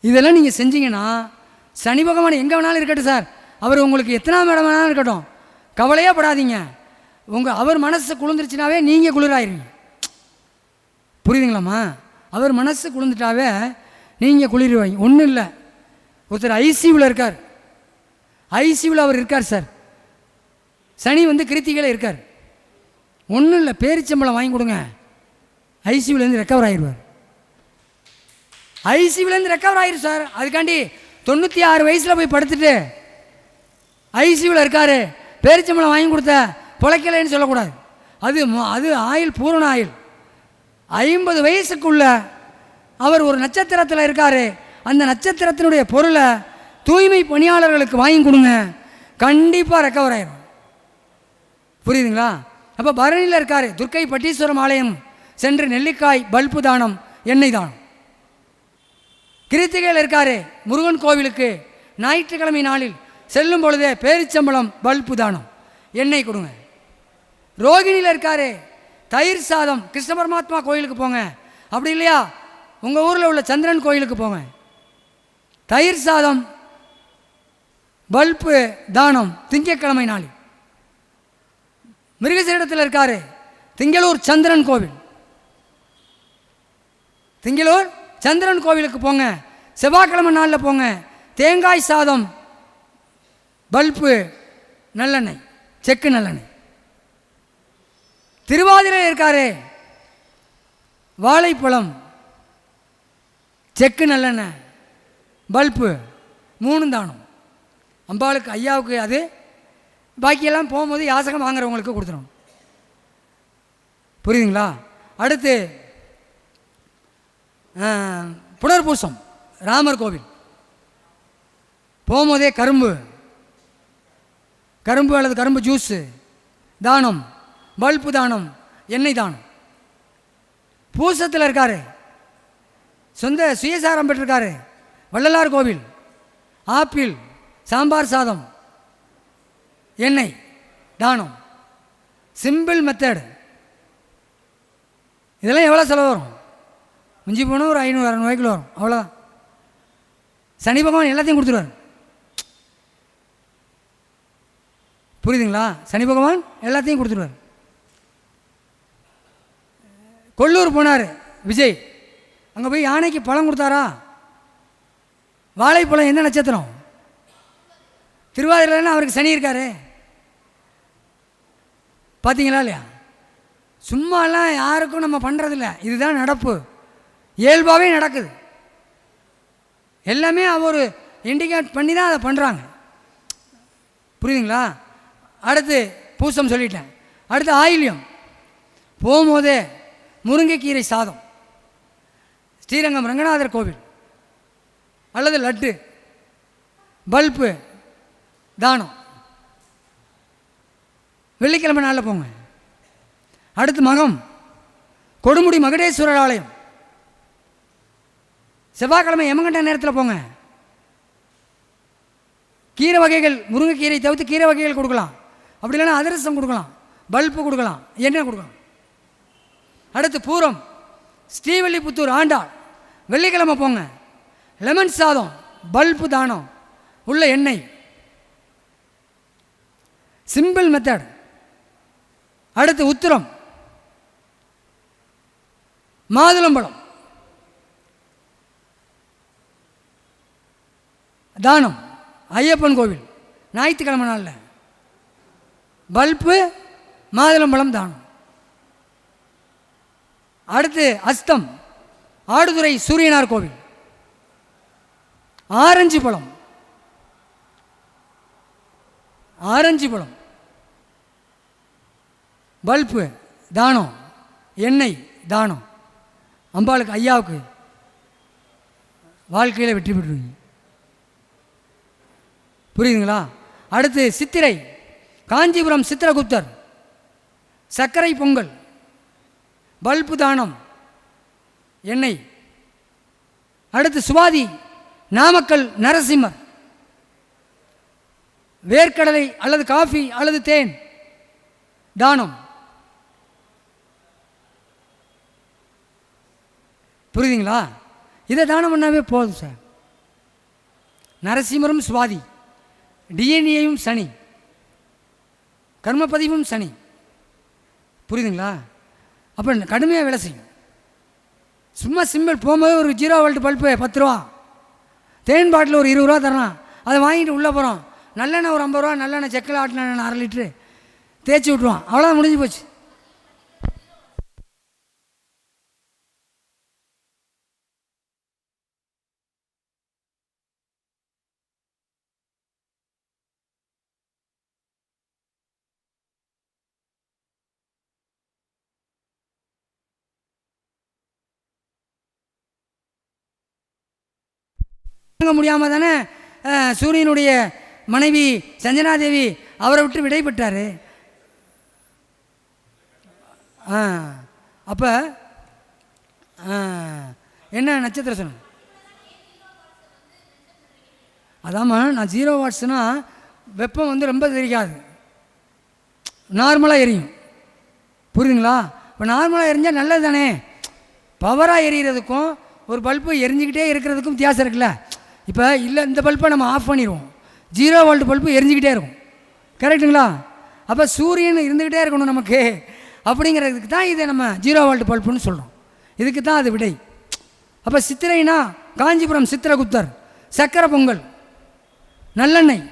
இதெல்லாம் நீங்கள் செஞ்சீங்கன்னா சனி பகவான் எங்கே வேணாலும் இருக்கட்டும் சார், அவர் உங்களுக்கு எத்தனாவது இடம் வேணாலும் இருக்கட்டும், கவலையே படாதீங்க. அவர் மனசு குளிர்ந்துருச்சுனாவே நீங்கள் குளிராயிருங்க. புரியுதுங்களாம்மா? அவர் மனசு குளிர்ந்துட்டாவே நீங்கள் குளிர்வாங்க. ஒன்றும் இல்லை, ஒருத்தர் ஐசியூவில் இருக்கார், ஐசியூவில் அவர் இருக்கார் சார், சனி கிருத்திகையில் இருக்கார். ஒன்றும் இல்லை, பேரிச்சம்பளம் வாங்கி கொடுங்க, ஐசியூலேருந்து ரெக்கவர் ஆகிடுவார். ஐசியூலேருந்து ரெக்கவர் ஆயிரும் சார். அதுக்காண்டி 96 வயசில் போய் படுத்துட்டு ஐசியூவில் இருக்கார், பேரிச்சம்பளம் வாங்கி கொடுத்த பொழைக்கலைன்னு சொல்லக்கூடாது. அது ஆயில் பூரண ஆயில். 50 வயசுக்குள்ள அவர் ஒரு நட்சத்திரத்தில் இருக்கார், அந்த நட்சத்திரத்தினுடைய பொருளை தூய்மை பணியாளர்களுக்கு வாங்கி கொடுங்க, கண்டிப்பாக ரெக்கவர் ஆயிரும். புரியுதுங்களா? அப்போ பரணியில் இருக்கார், துர்க்கை பட்டீஸ்வரம் ஆலயம் சென்று நெல்லிக்காய் பல்பு தானம் எண்ணெய் தானம். கிருத்திகையில் இருக்கார், முருகன் கோவிலுக்கு ஞாயிற்றுக்கிழமை நாளில் செல்லும் பொழுதே பேரிச்சம்பளம் பல்பு தானம் எண்ணெய் கொடுங்க. ரோகிணியில் இருக்கார், தயிர் சாதம் கிருஷ்ண பரமாத்மா கோயிலுக்கு போங்க, அப்படி இல்லையா உங்கள் ஊரில் உள்ள சந்திரன் கோயிலுக்கு போங்க, தயிர் சாதம் பல்பு தானம் திங்கட்கிழமை நாளில். மிருகசீரிடத்தில் இருக்காரு திங்களூர் சந்திரன் கோவில். திங்களூர் சந்திரன் கோவிலுக்கு போங்க, செவ்வாய்க்கிழமை நாளில் போங்க. தேங்காய் சாதம், பல்பு நல்லெண்ணெய், செக்கு நல்லெண்ணெய். திருவாதிரை இருக்காரு வாழைப்பழம், செக்கு நல்லெண்ணெய், பல்பு 3 தானம். அம்பாளுக்கு ஐயாவுக்கு அது, பாக்கியெல்லாம் போகும்போது யாசகம் வாங்குறவங்களுக்கு கொடுத்துடணும். புரியுதுங்களா? அடுத்து புனர்பூசம் ராமர் கோவில் போகும்போதே கரும்பு அல்லது கரும்பு ஜூஸு தானம், பல்பு தானம், எண்ணெய் தானம். பூசத்தில் இருக்காரு, சொந்த சுயசாரம் பெற்றிருக்காரு வள்ளலார் கோவில், ஆப்பிள் சாம்பார் சாதம், எண்ணெய் தானம். Simple method. இதெல்லாம் எவ்வளோ செலவு வரும்? மிஞ்சி போனால் ஒரு 500-600 ரூபாய்க்குள்ள வரும், அவ்வளோதான். சனி பகவான் எல்லாத்தையும் கொடுத்துருவார். புரியுதுங்களா? சனி பகவான் எல்லாத்தையும் கொடுத்துருவார். கொல்லூர் போனார் விஜய், அங்கே போய் யானைக்கு பழம் கொடுத்தாரா? வாழைப்பழம் என்ன நட்சத்திரம்? திருவாதிரையில் அவருக்கு சனி இருக்காரு. பார்த்தீங்களா இல்லையா? சும்மாலாம் யாருக்கும் நம்ம பண்ணுறதில்ல, இதுதான் நடப்பு, இயல்பாகவே நடக்குது. எல்லாமே அவர் இண்டிகேட் பண்ணி தான் அதை பண்ணுறாங்க. புரியுதுங்களா? அடுத்து பூசம் சொல்லிட்டேன். அடுத்து ஆயில்யம் போகும்போதே முருங்கைக்கீரை சாதம், ஸ்ரீரங்கம் ரங்கநாதர் கோவில் அல்லது லட்டு, பல்பு தானம். வெள்ளிக்கிழமை நாளில் போங்க. அடுத்து மகம் கொடுமுடி மகுடேஸ்வரர் ஆலயம், செவ்வாய்க்கிழமை யமகண்ட நேரத்தில் போங்க. கீரை வகைகள், முருங்கைக்கீரை தவிர்த்து கீரை வகைகள் கொடுக்கலாம். அப்படி இல்லைன்னா அதிரசம் கொடுக்கலாம், பல்பு கொடுக்கலாம், எண்ணெய் கொடுக்கலாம். அடுத்து பூரம் ஸ்ரீவில்லிபுத்தூர் ஆண்டாள், வெள்ளிக்கிழமை போங்க. லெமன் சாதம், பல்பு தானம், உள்ள எண்ணெய். Simple method. அடுத்து உத்திரம் மாதுளம்பழம் தானம், ஐயப்பன் கோவில் ஞாயிற்றுக்கிழமை நாளில் பல்பு மாதுளம்பழம் தானம். அடுத்து அஸ்தம் ஆடுதுறை சூரியனார் கோவில் ஆரஞ்சு பழம், பல்பு தானம், எண்ணெய் தானம். அம்பாளுக்கு ஐயாவுக்கு வாழ்க்கையில் வெற்றி பெற்றுவீங்க. புரியுதுங்களா? அடுத்து சித்திரை காஞ்சிபுரம் சித்திரகுப்தர் சர்க்கரை பொங்கல், பல்பு தானம், எண்ணெய். அடுத்து சுவாதி நாமக்கல் நரசிம்மர் வேர்க்கடலை அல்லது காஃபி அல்லது தேன் தானம். புரியுதுங்களா? இதை தானம் பண்ணாவே போதும் சார். நரசிம்மரும் சுவாதி, டிஎன்ஏயும் சனி, கர்மப்பதிவும் சனி. புரியுதுங்களா? அப்போ கடுமையாக வேலை செய்யும். சும்மா சிம்பிள் போகும்போது ஒரு 0 வோல்ட் பல்பு 10 ரூபா, தேன் பாட்டில் ஒரு 20 ரூபா தரலாம், அதை வாங்கிட்டு உள்ளே போகிறோம். நல்லெண்ணெய் ஒரு 50 ரூபா, நல்லெண்ணெய் செக்கில் ஆட்டின 1/2 லிட்ரு தேய்ச்சி விட்ருவான், அவ்வளோதான், முடிஞ்சு போச்சு. முடியாமல் தானே சூரியனுடைய மனைவி சஞ்சனாதேவி அவரை விட்டு விடை பெற்றார். அப்போ என்ன நட்சத்திரம் சொன்ன? அதாம்மா, நான் 0 வாட்ஸ்னால் வெப்பம் வந்து ரொம்ப தெரியாது, நார்மலாக எரியும். புரியுதுங்களா? இப்போ நார்மலாக எரிஞ்சால் நல்லது தானே. பவராக எரிகிறதுக்கும் ஒரு பல்பு எரிஞ்சிக்கிட்டே இருக்கிறதுக்கும் வித்தியாசம் இருக்குல்ல. இப்போ இல்லை, இந்த பல்பை நம்ம ஆஃப் பண்ணிடுவோம், 0 வோல்ட் பல்பு எரிஞ்சிக்கிட்டே இருக்கும். கரெக்டுங்களா? அப்போ சூரியன் இருந்துக்கிட்டே இருக்கணும் நமக்கு. அப்படிங்கிறதுக்கு தான் இதை நம்ம 0 வோல்ட் பல்புன்னு சொல்கிறோம். இதுக்கு தான் அது விடை. அப்போ சித்திரைனா காஞ்சிபுரம் சித்திரகுப்தர், சக்கரை பொங்கல், நல்லெண்ணெய்,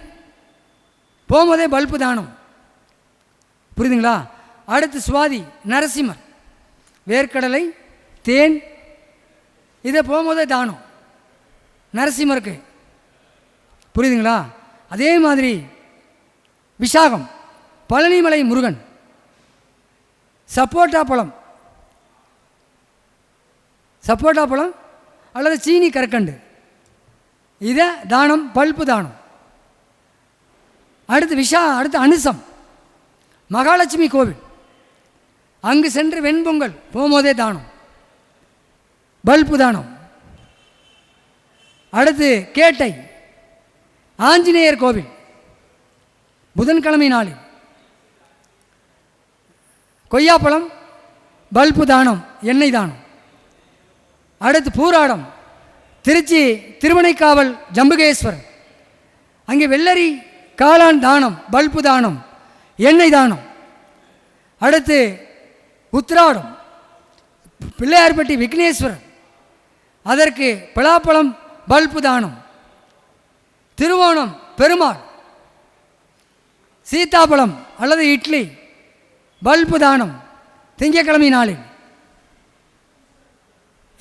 போகும்போதே பல்பு தானம். புரியுதுங்களா? அடுத்து சுவாதி நரசிம்மர், வேர்க்கடலை, தேன், இதை போகும்போதே தானம் நரசிம்மருக்கு. புரியுதுங்களா? அதே மாதிரி விசாகம் பழனிமலை முருகன், சப்போட்டா பழம் அல்லது சீனி கற்கண்டு, இதை தானம், பல்பு தானம். அடுத்து அனுசம் மகாலட்சுமி கோவில், அங்கு சென்று வெண்பொங்கல் போகும்போதே தானம், பல்பு தானம். அடுத்து கேட்டை ஆஞ்சநேயர் கோவில், புதன்கிழமை நாளில் கொய்யாப்பழம், பல்பு தானம், எண்ணெய் தானம். அடுத்து பூராடம் திருச்சி திருவனைக்காவல் ஜம்புகேஸ்வரர், அங்கே வெள்ளரி காளான் தானம், பல்பு தானம், எண்ணெய் தானம். அடுத்து உத்திராடம் பிள்ளையார்பட்டி விக்னேஸ்வரர், அதற்கு பலாப்பழம், பல்பு தானம். திருவோணம் பெருமாள், சீத்தாப்பழம் அல்லது இட்லி, பல்பு தானம், திங்கட்கிழமை நாளில்.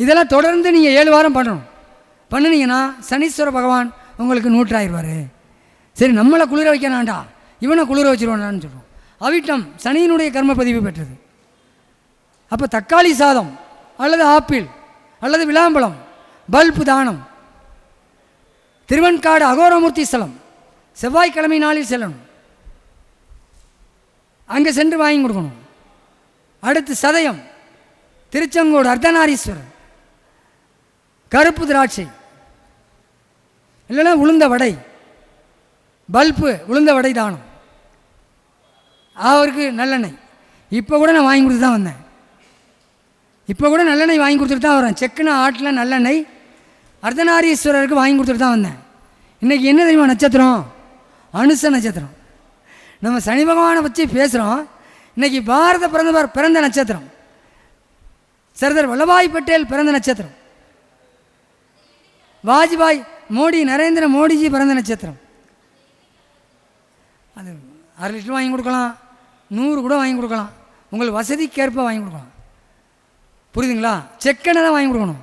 இதெல்லாம் தொடர்ந்து நீங்கள் 7 வாரம் பண்ணணும். பண்ணினீங்கன்னா சனீஸ்வர பகவான் உங்களுக்கு 100 ஆயிடுவார். சரி, நம்மளை குளிர வைக்கணாண்டா, இவனை குளிர வச்சுருவானான்னு சொல்கிறோம். அவிட்டம் சனியினுடைய கர்ம பதிவு பெற்றது. அப்போ தக்காளி சாதம் அல்லது ஆப்பிள் அல்லது விளாம்பழம், பல்பு தானம். திருவெண்காடு அகோரமூர்த்தி ஸ்தலம் செவ்வாய்க்கிழமை நாளில் செல்லணும், அங்கே சென்று வாங்கி கொடுக்கணும். அடுத்து சதயம் திருச்செங்கோடு அர்த்தநாரீஸ்வரர், கருப்பு திராட்சை இல்லைன்னா உளுந்த வடை, பல்பு உளுந்த வடை தானம். அவருக்கு நல்லெண்ணெய். இப்போ கூட நான் வாங்கி கொடுத்து தான் வந்தேன். இப்போ கூட நல்லெண்ணெய் வாங்கி கொடுத்துட்டு தான் வரேன். செக்குன ஆட்டில் நல்லெண்ணெய் அர்த்தநாரீஸ்வரருக்கு வாங்கி கொடுத்துட்டு தான் வந்தேன். இன்றைக்கி என்ன தெரியுமா நட்சத்திரம்? அனுச நட்சத்திரம். நம்ம சனி பகவானை வச்சு பேசுகிறோம். இன்றைக்கி பாரத பிரதமர் பிறந்த நட்சத்திரம், சர்தார் வல்லபாய் பட்டேல் பிறந்த நட்சத்திரம், வாஜ்பாய் மோடி நரேந்திர மோடிஜி பிறந்த நட்சத்திரம். அது 1/2 லிட்டர் வாங்கி கொடுக்கலாம், 100 கூட வாங்கி கொடுக்கலாம், உங்கள் வசதிக்கேற்ப வாங்கி கொடுக்கலாம். புரியுதுங்களா? செக்கெண்ணெய் தான் வாங்கி கொடுக்கணும்.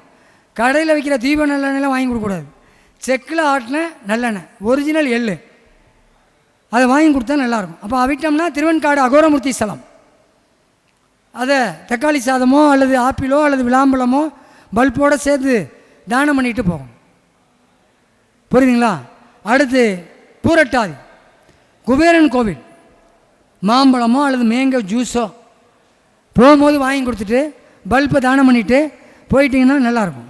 கடையில் வைக்கிற தீப நல்லெண்ணெய்லாம் வாங்கி கொடுக்கக்கூடாது. செக்கில் ஆட்டின நல்லெண்ணெய், ஒரிஜினல் எள்ளு, அதை வாங்கி கொடுத்தா நல்லாயிருக்கும். அப்போ அவிட்டோம்னா திருவெண்காடு அகோரமூர்த்தி ஸ்தலம், அதை தக்காளி சாதமோ அல்லது ஆப்பிளோ அல்லது விளாம்பழமோ பல்போடு சேர்த்து தானம் பண்ணிட்டு போகணும். புரியுதுங்களா? அடுத்து பூரட்டாதி குபேரன் கோவில், மாம்பழமோ அல்லது மேங்கோ ஜூஸோ போகும்போது வாங்கி கொடுத்துட்டு பல்பை தானம் பண்ணிவிட்டு போயிட்டீங்கன்னா நல்லாயிருக்கும்.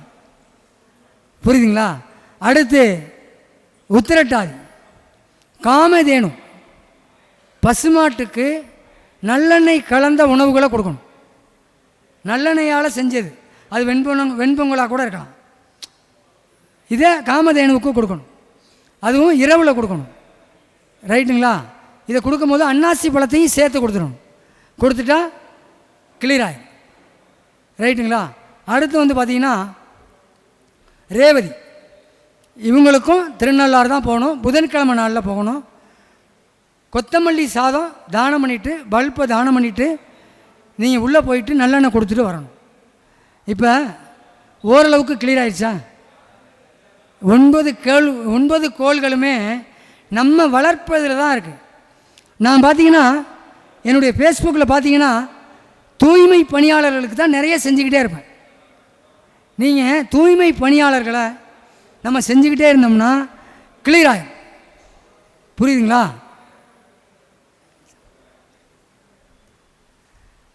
புரியுதுங்களா? அடுத்து உத்திரட்டாதி காமதேனு, பசுமாட்டுக்கு நல்லெண்ணெய் கலந்த உணவுகளை கொடுக்கணும். நல்லெண்ணெயால் செஞ்சது, அது வெண்பொங்கலாக கூட இருக்கலாம். இதை காமதேனுவுக்கு கொடுக்கணும், அதுவும் இரவில் கொடுக்கணும். ரைட்டுங்களா? இதை கொடுக்கும்போது அன்னாசி பழத்தையும் சேர்த்து கொடுத்துடணும். கொடுத்துட்டா கிளியர் ஆகும். ரைட்டுங்களா? அடுத்து வந்து பார்த்திங்கன்னா ரேவதி, இவங்களுக்கும் திருநள்ளாறு தான் போகணும், புதன்கிழமை நாளில் போகணும். கொத்தமல்லி சாதம் தானம் பண்ணிவிட்டு பல்பை தானம் பண்ணிவிட்டு நீங்கள் உள்ளே போயிட்டு நல்லெண்ணெய் கொடுத்துட்டு வரணும். இப்போ ஓரளவுக்கு கிளியர் ஆகிடுச்சா? 9 கோள்களுமே நம்ம வளர்ப்பதில் தான் இருக்குது. நான் பார்த்தீங்கன்னா என்னுடைய ஃபேஸ்புக்கில் பார்த்தீங்கன்னா தூய்மை பணியாளர்களுக்கு தான் நிறைய செஞ்சுக்கிட்டே இருப்பேன். நீங்கள் தூய்மை பணியாளர்களை நம்ம செஞ்சுக்கிட்டே இருந்தோம்னா கிளியர் ஆகும். புரியுதுங்களா?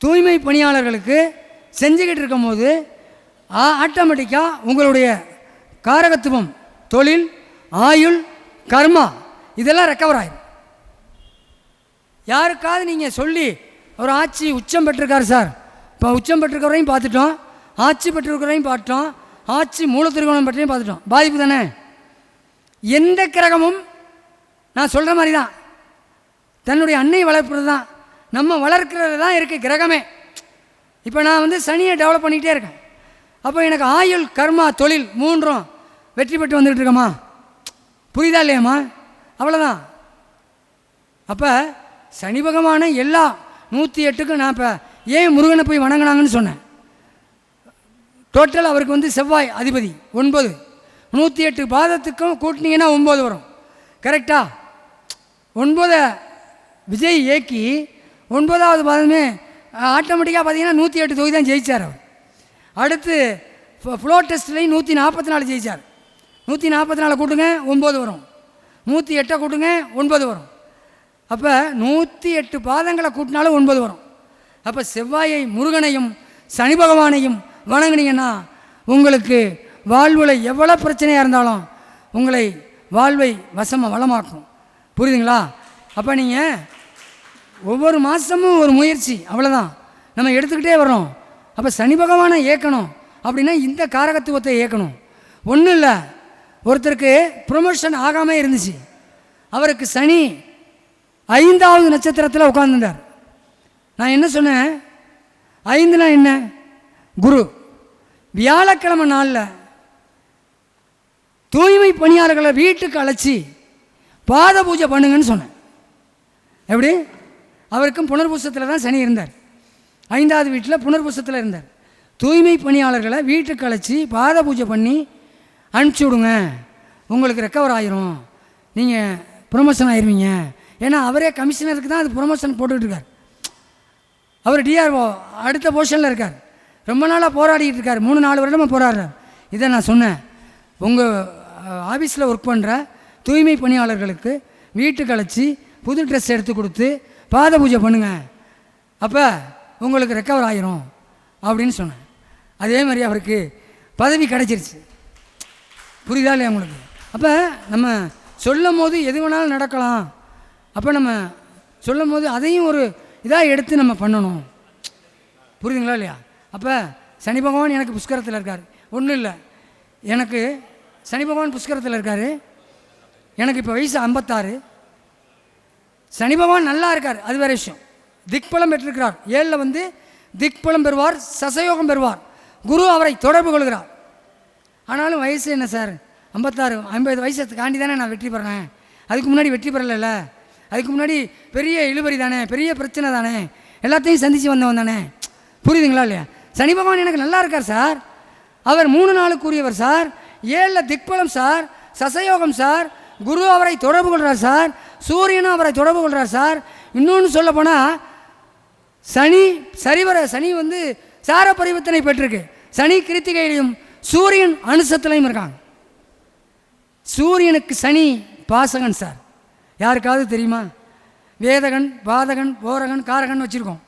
தூய்மை பணியாளர்களுக்கு செஞ்சுக்கிட்டு இருக்கும்போது ஆட்டோமேட்டிக்காக உங்களுடைய காரகத்துவம், தொழில், ஆயுள், கர்மா இதெல்லாம் ரெக்கவர் ஆகிடும். யாருக்காவது நீங்கள் சொல்லி ஒரு ஆட்சி உச்சம் பெற்றிருக்காரு சார், இப்போ உச்சம் பெற்றிருக்கிறவரையும் பார்த்துட்டோம், ஆட்சி பெற்றிருக்கிறவரையும் பார்த்துட்டோம், ஆட்சி மூலத்திருக்கோணம் பற்றியும் பார்த்துட்டோம். பாதிப்பு தானே? எந்த கிரகமும் நான் சொல்கிற மாதிரி தான், தன்னுடைய அன்னை வளர்ப்புறது தான், நம்ம வளர்க்கிறது தான் இருக்குது கிரகமே. இப்போ நான் வந்து சனியை டெவலப் பண்ணிக்கிட்டே இருக்கேன். அப்போ எனக்கு ஆயுள், கர்மா, தொழில் மூன்றும் வெற்றி பெற்று வந்துக்கிட்டு இருக்கம்மா. புரியுதா இல்லையாம்மா? அவ்வளோதான். அப்போ சனி பகவானை எல்லா 108க்கும் நான் இப்போ ஏன் முருகனை போய் வணங்கினாங்கன்னு சொன்னேன். டோட்டல் அவருக்கு வந்து செவ்வாய் அதிபதி 9, 108 பாதத்துக்கும் கூட்டினீங்கன்னா 9 வரும். கரெக்டா? 9 விஜய் ஏக்கி 9வது பாதமே ஆட்டோமேட்டிக்காக பார்த்தீங்கன்னா 108 தொகுதி தான் ஜெயித்தார் அவர். அடுத்து ஃப்ளோர் டெஸ்ட்லேயும் 144 ஜெயித்தார். 144 கூட்டுங்க 9 வரும், 108 கூட்டுங்க 9 வரும். அப்போ 108 பாதங்களை கூட்டினாலும் 9 வரும். அப்போ செவ்வாயை, முருகனையும் சனி பகவானையும் வணங்குனீங்கன்னா உங்களுக்கு வாழ்வில் எவ்வளோ பிரச்சனையாக இருந்தாலும் உங்களை வாழ்வை வளமாக்கும். புரியுதுங்களா? அப்போ நீங்கள் ஒவ்வொரு மாதமும் ஒரு முயற்சி, அவ்வளோதான் நம்ம எடுத்துக்கிட்டே வரோம். அப்போ சனி பகவானை ஏற்கணும் அப்படின்னா இந்த காரகத்துவத்தை ஏற்கணும். ஒன்றும் இல்லை, ஒருத்தருக்கு ப்ரொமோஷன் ஆகாமல் இருந்துச்சு, அவருக்கு சனி 5வது நட்சத்திரத்தில் உட்கார்ந்துட்டார். நான் என்ன சொன்னேன்? 5னா என்ன? குரு. வியாழக்கிழமை நாளில் தூய்மை பணியாளர்களை வீட்டுக்கு அழைச்சி பாத பூஜை பண்ணுங்கன்னு சொன்னேன். எப்படி? அவருக்கும் புனர்பூசத்தில் தான் சனி இருந்தார், 5வது வீட்டில் புனர்பூசத்தில் இருந்தார். தூய்மை பணியாளர்களை வீட்டுக்கு அழைச்சி பாத பூஜை பண்ணி அனுப்பிச்சி விடுங்க, உங்களுக்கு ரெக்கவர் ஆயிரும், நீங்கள் ப்ரொமோஷன் ஆயிடுவீங்க. ஏன்னா அவரே கமிஷனருக்கு தான் அது ப்ரொமோஷன் போட்டுக்கிட்டு இருக்கார். அவர் டிஆர்ஓ அடுத்த பொசிஷனில் இருக்கார். ரொம்ப நாளாக போராடிக்கிட்டு இருக்கார், 3-4 வருடமாக போராடுறார். இதை நான் சொன்னேன், உங்கள் ஆஃபீஸில் ஒர்க் பண்ணுற தூய்மை பணியாளர்களுக்கு வீட்டுக்கு அழைச்சி புது ட்ரெஸ் எடுத்து கொடுத்து பாத பூஜை பண்ணுங்கள், அப்போ உங்களுக்கு ரெக்கவர் ஆகிரும் அப்படின்னு சொன்னேன். அதே மாதிரி அவருக்கு பதவி கிடைச்சிருச்சு. புரியுதா இல்லையா உங்களுக்கு? அப்போ நம்ம சொல்லும் போது எது வேணாலும் நடக்கலாம். அப்போ நம்ம சொல்லும் போது அதையும் ஒரு இதாக எடுத்து நம்ம பண்ணணும். புரியுதுங்களா இல்லையா? அப்போ சனி பகவான் எனக்கு புஷ்கரத்தில் இருக்கார். ஒன்றும் இல்லை, எனக்கு சனி பகவான் புஷ்கரத்தில் இருக்கார். எனக்கு இப்போ வயசு 56. சனி பகவான் நல்லா இருக்கார், அது வேறு விஷயம். திக்பலம் பெற்றிருக்கிறார். 7ல் வந்து திக்பலம் பெறுவார், சசயோகம் பெறுவார். குரு அவரை தொடர்பு கொள்கிறார். ஆனாலும் வயசு என்ன சார், 56, 50 வயசை தாண்டி தானே நான் வெற்றி பெறேன். அதுக்கு முன்னாடி வெற்றி பெறலைல்ல, அதுக்கு முன்னாடி பெரிய இழுபறி தானே, பெரிய பிரச்சனை தானே, எல்லாத்தையும் சந்தித்து வந்தவன் தானே. புரியுதுங்களா இல்லையா? சனி பகவான் எனக்கு நல்லா இருக்கார் சார், அவர் 3 நாளுக்குரியவர் சார், 7ல் திக்பலம் சார், சசயோகம் சார், குரு அவரை தொடர்பு கொள்கிறார் சார், சூரியனும் அவரை தொடர்பு கொள்கிறார் சார். இன்னொன்று சொல்ல போனால் சனி வந்து சார பரிவர்த்தனை பெற்றிருக்கு. சனி கிருத்திகையிலையும் சூரியன் அனுசத்திலையும் இருக்காங்க. சூரியனுக்கு சனி பாசகன் சார், யாருக்காவது தெரியுமா? வேதகன், பாதகன், போரகன், காரகன் வச்சுருக்கோம்.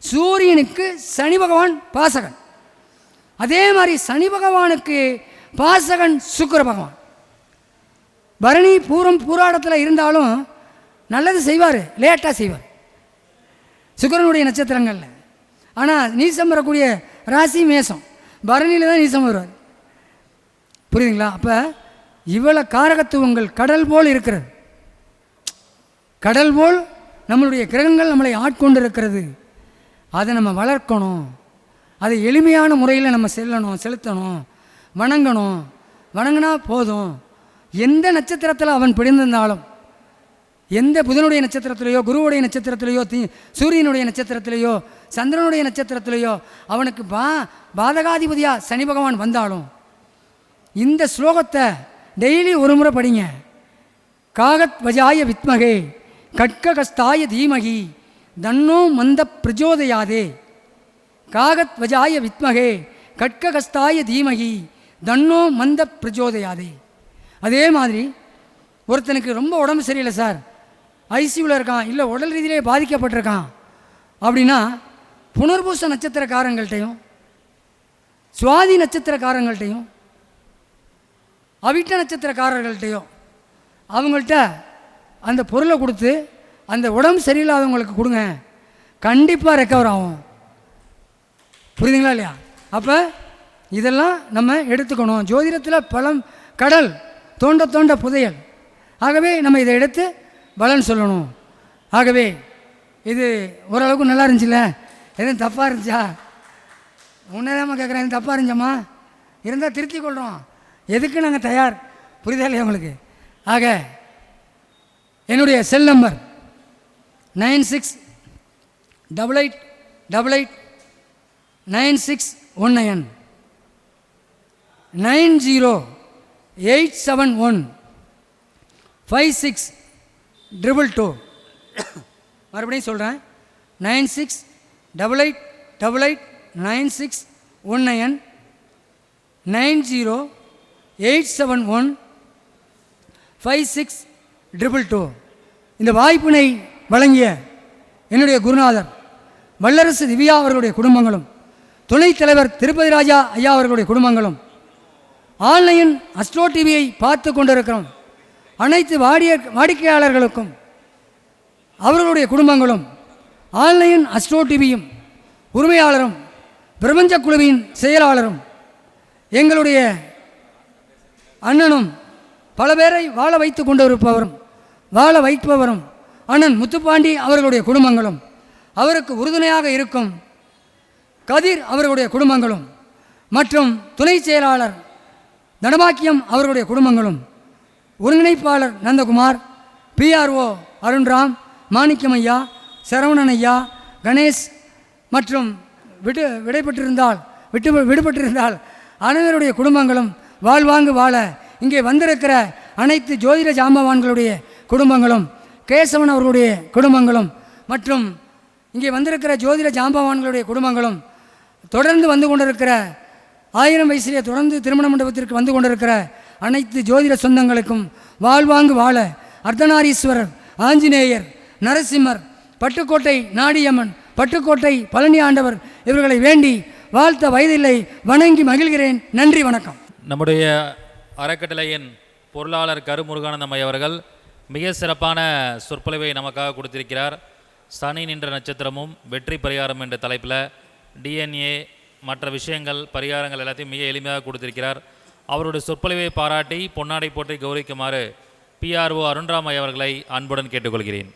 சூரியனுக்கு சனி பகவான் பாசகன். அதே மாதிரி சனி பகவானுக்கு பாசகன் சுக்கிர பகவான். பரணி, பூரம், பூராடத்தில் இருந்தாலும் நல்லது செய்வார், லேட்டாக செய்வார் சுக்கிரனுடைய நட்சத்திரங்களில். ஆனால் நீசம் வரக்கூடிய ராசி மேசம், பரணியில் தான் நீசம் வருவார். புரியுதுங்களா? அப்போ இவ்வளோ காரகத்துவங்கள் கடல் போல் இருக்கிறது. கடல் போல் நம்மளுடைய கிரகங்கள் நம்மளை ஆட்கொண்டு இருக்கிறது. அதை நம்ம வளர்க்கணும், அதை எளிமையான முறையில் நம்ம செலுத்தணும், வணங்கணும். வணங்கினா போதும். எந்த நட்சத்திரத்தில் அவன் பிடிந்திருந்தாலும், எந்த புதனுடைய நட்சத்திரத்திலேயோ, குருவுடைய நட்சத்திரத்திலேயோ, சூரியனுடைய நட்சத்திரத்திலேயோ, சந்திரனுடைய நட்சத்திரத்திலேயோ அவனுக்கு பாதகாதிபதியாக சனி பகவான் வந்தாலும் இந்த ஸ்லோகத்தை டெய்லி ஒரு முறை படிங்க. காகத் வஜாய வித்மகே கட்ககஸ்தாய தீமகி தன்னோ மந்த பிரஜோதயாதே. காகத் வஜாய வித்மகே கட்ககஸ்தாய தீமகி தன்னோ மந்த பிரஜோதயாதே. அதே மாதிரி ஒருத்தனுக்கு ரொம்ப உடம்பு சரியில்லை சார், ஐசியூவில் இருக்கான், இல்லை உடல் ரீதியிலே பாதிக்கப்பட்டிருக்கான் அப்படின்னா புனர்பூச நட்சத்திரக்காரங்கள்ட்டையும், சுவாதி நட்சத்திரக்காரங்கள்ட்டையும், அவிட்ட நட்சத்திரக்காரர்கள்ட்டையும் அவங்கள்ட்ட அந்த பொருளை கொடுத்து அந்த உடம்பு சரியில்லாதவங்களுக்கு கொடுங்க, கண்டிப்பாக ரெக்கவர் ஆகும். புரியுதுங்களா இல்லையா? அப்போ இதெல்லாம் நம்ம எடுத்துக்கணும். ஜோதிடத்தில் பழம் கடல் தோண்ட தோண்ட புதையல். ஆகவே நம்ம இதை எடுத்து பலன் சொல்லணும். ஆகவே இது ஓரளவுக்கு நல்லா இருந்துச்சுல்ல? எதுவும் தப்பாக இருந்துச்சா? உன்னதாம்மா கேட்குறேன், எதுவும் தப்பாக இருந்துச்சாம்மா? இருந்தால் திருத்தி கொள்கிறோம். எதுக்கு நாங்கள் தயார், புரிதா இல்லையா உங்களுக்கு? ஆக என்னுடைய செல் நம்பர் 9688889619 9087156222. மறுபடியும் சொல்கிறேன், 9688889619 9087156222. இந்த வாய்ப்பினை வழங்கிய என்னுடைய குருநாதர் வல்லரசு திவ்யா அவர்களுடைய குடும்பங்களும், துணைத் தலைவர் திருப்பதி ராஜா ஐயா அவர்களுடைய குடும்பங்களும், ஆன்லைன் அஸ்ட்ரோ டிவியை பார்த்து கொண்டிருக்கிறோம் அனைத்து வாடிக்கையாளர்களுக்கும் அவர்களுடைய குடும்பங்களும், ஆன்லைன் அஸ்ட்ரோ டிவியும் உரிமையாளரும் பிரபஞ்ச குழுவின் செயலாளரும் எங்களுடைய அண்ணனும் பல பேரை வாழ வைத்து கொண்டிருப்பவரும் வாழ வைப்பவரும் அண்ணன் முத்துப்பாண்டி அவர்களுடைய குடும்பங்களும், அவருக்கு உறுதுணையாக இருக்கும் கதிர் அவர்களுடைய குடும்பங்களும், மற்றும் துணை செயலாளர் தனபாக்கியம் அவர்களுடைய குடும்பங்களும், ஒருங்கிணைப்பாளர் நந்தகுமார், PRO அருண்ராம், மாணிக்கம் ஐயா, சரவணன் ஐயா, கணேஷ் மற்றும் விடுபட்டிருந்தால் அனைவருடைய குடும்பங்களும் வாழ்வாங்கு வாழ இங்கே வந்திருக்கிற அனைத்து ஜோதிட ஜாம்பவான்களுடைய குடும்பங்களும், கேசவன் அவர்களுடைய குடும்பங்களும் மற்றும் இங்கே வந்திருக்கிற ஜோதிட ஜாம்பவான்களுடைய குடும்பங்களும், தொடர்ந்து வந்து கொண்டிருக்கிற 1000 வயசிலே தொடர்ந்து திருமண மண்டபத்திற்கு வந்து கொண்டிருக்கிற அனைத்து ஜோதிட சொந்தங்களுக்கும் வாழ்வாங்கு வாழ அர்த்தநாரீஸ்வரர், ஆஞ்சநேயர், நரசிம்மர், பட்டுக்கோட்டை நாடியம்மன், பட்டுக்கோட்டை பழனி ஆண்டவர் இவர்களை வேண்டி வாழ்த்த வயதில்லை, வணங்கி மகிழ்கிறேன். நன்றி, வணக்கம். நம்முடைய அறக்கட்டளையின் பொருளாளர் கரு முருகானந்தம் ஐயா அவர்கள் மிக சிறப்பான சொற்பொழிவை நமக்காக கொடுத்திருக்கிறார். சனி நின்ற நட்சத்திரமும் வெற்றி பரிகாரம் என்ற தலைப்பில் DNA மற்ற விஷயங்கள் பரிகாரங்கள் எல்லாத்தையும் மிக எளிமையாக கொடுத்திருக்கிறார். அவருடைய சொற்பொழிவை பாராட்டி பொன்னாடை போற்றி கௌரவிக்குமாறு PRO அருண்ராம் ஐயா அவர்களை அன்புடன் கேட்டுக்கொள்கிறேன்.